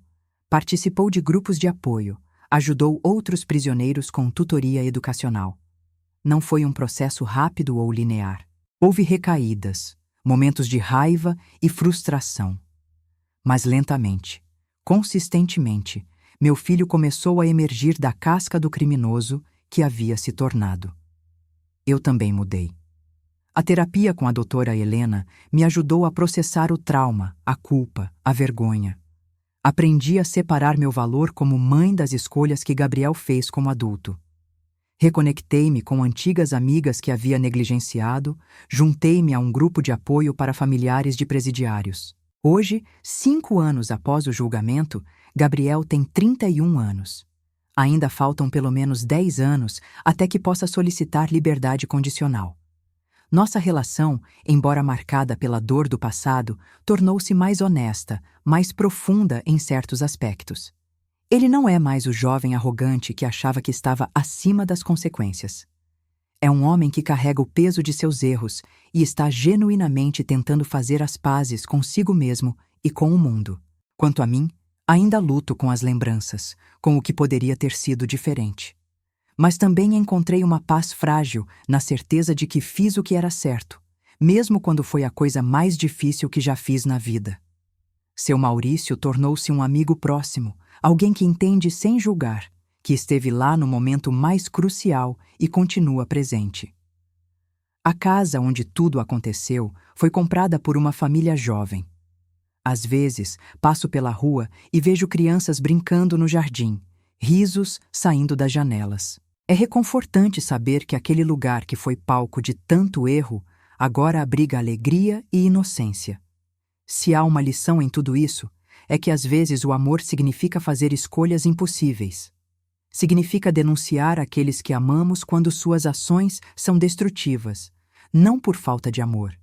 participou de grupos de apoio, ajudou outros prisioneiros com tutoria educacional. Não foi um processo rápido ou linear. Houve recaídas, momentos de raiva e frustração. Mas lentamente, consistentemente, meu filho começou a emergir da casca do criminoso que havia se tornado. Eu também mudei. A terapia com a doutora Helena me ajudou a processar o trauma, a culpa, a vergonha. Aprendi a separar meu valor como mãe das escolhas que Gabriel fez como adulto. Reconectei-me com antigas amigas que havia negligenciado, juntei-me a um grupo de apoio para familiares de presidiários. Hoje, 5 anos após o julgamento, Gabriel tem 31 anos. Ainda faltam pelo menos 10 anos até que possa solicitar liberdade condicional. Nossa relação, embora marcada pela dor do passado, tornou-se mais honesta, mais profunda em certos aspectos. Ele não é mais o jovem arrogante que achava que estava acima das consequências. É um homem que carrega o peso de seus erros e está genuinamente tentando fazer as pazes consigo mesmo e com o mundo. Quanto a mim, Ainda luto com as lembranças, com o que poderia ter sido diferente. Mas também encontrei uma paz frágil na certeza de que fiz o que era certo, mesmo quando foi a coisa mais difícil que já fiz na vida. Seu Maurício tornou-se um amigo próximo, alguém que entende sem julgar, que esteve lá no momento mais crucial e continua presente. A casa onde tudo aconteceu foi comprada por uma família jovem. Às vezes, passo pela rua e vejo crianças brincando no jardim, risos saindo das janelas. É reconfortante saber que aquele lugar que foi palco de tanto erro agora abriga alegria e inocência. Se há uma lição em tudo isso, é que às vezes o amor significa fazer escolhas impossíveis. Significa denunciar aqueles que amamos quando suas ações são destrutivas, não por falta de amor,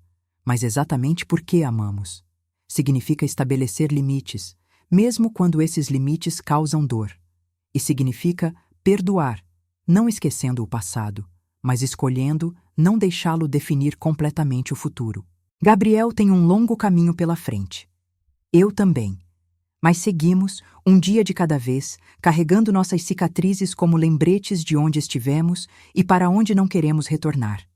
mas exatamente porque amamos. Significa estabelecer limites, mesmo quando esses limites causam dor. E significa perdoar, não esquecendo o passado, mas escolhendo não deixá-lo definir completamente o futuro. Gabriel tem um longo caminho pela frente. Eu também. Mas seguimos, um dia de cada vez, carregando nossas cicatrizes como lembretes de onde estivemos e para onde não queremos retornar.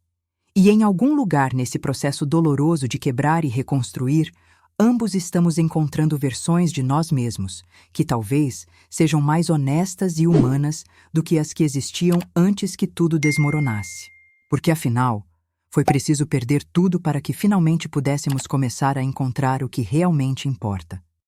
E em algum lugar nesse processo doloroso de quebrar e reconstruir, ambos estamos encontrando versões de nós mesmos, que talvez sejam mais honestas e humanas do que as que existiam antes que tudo desmoronasse. Porque, afinal, foi preciso perder tudo para que finalmente pudéssemos começar a encontrar o que realmente importa.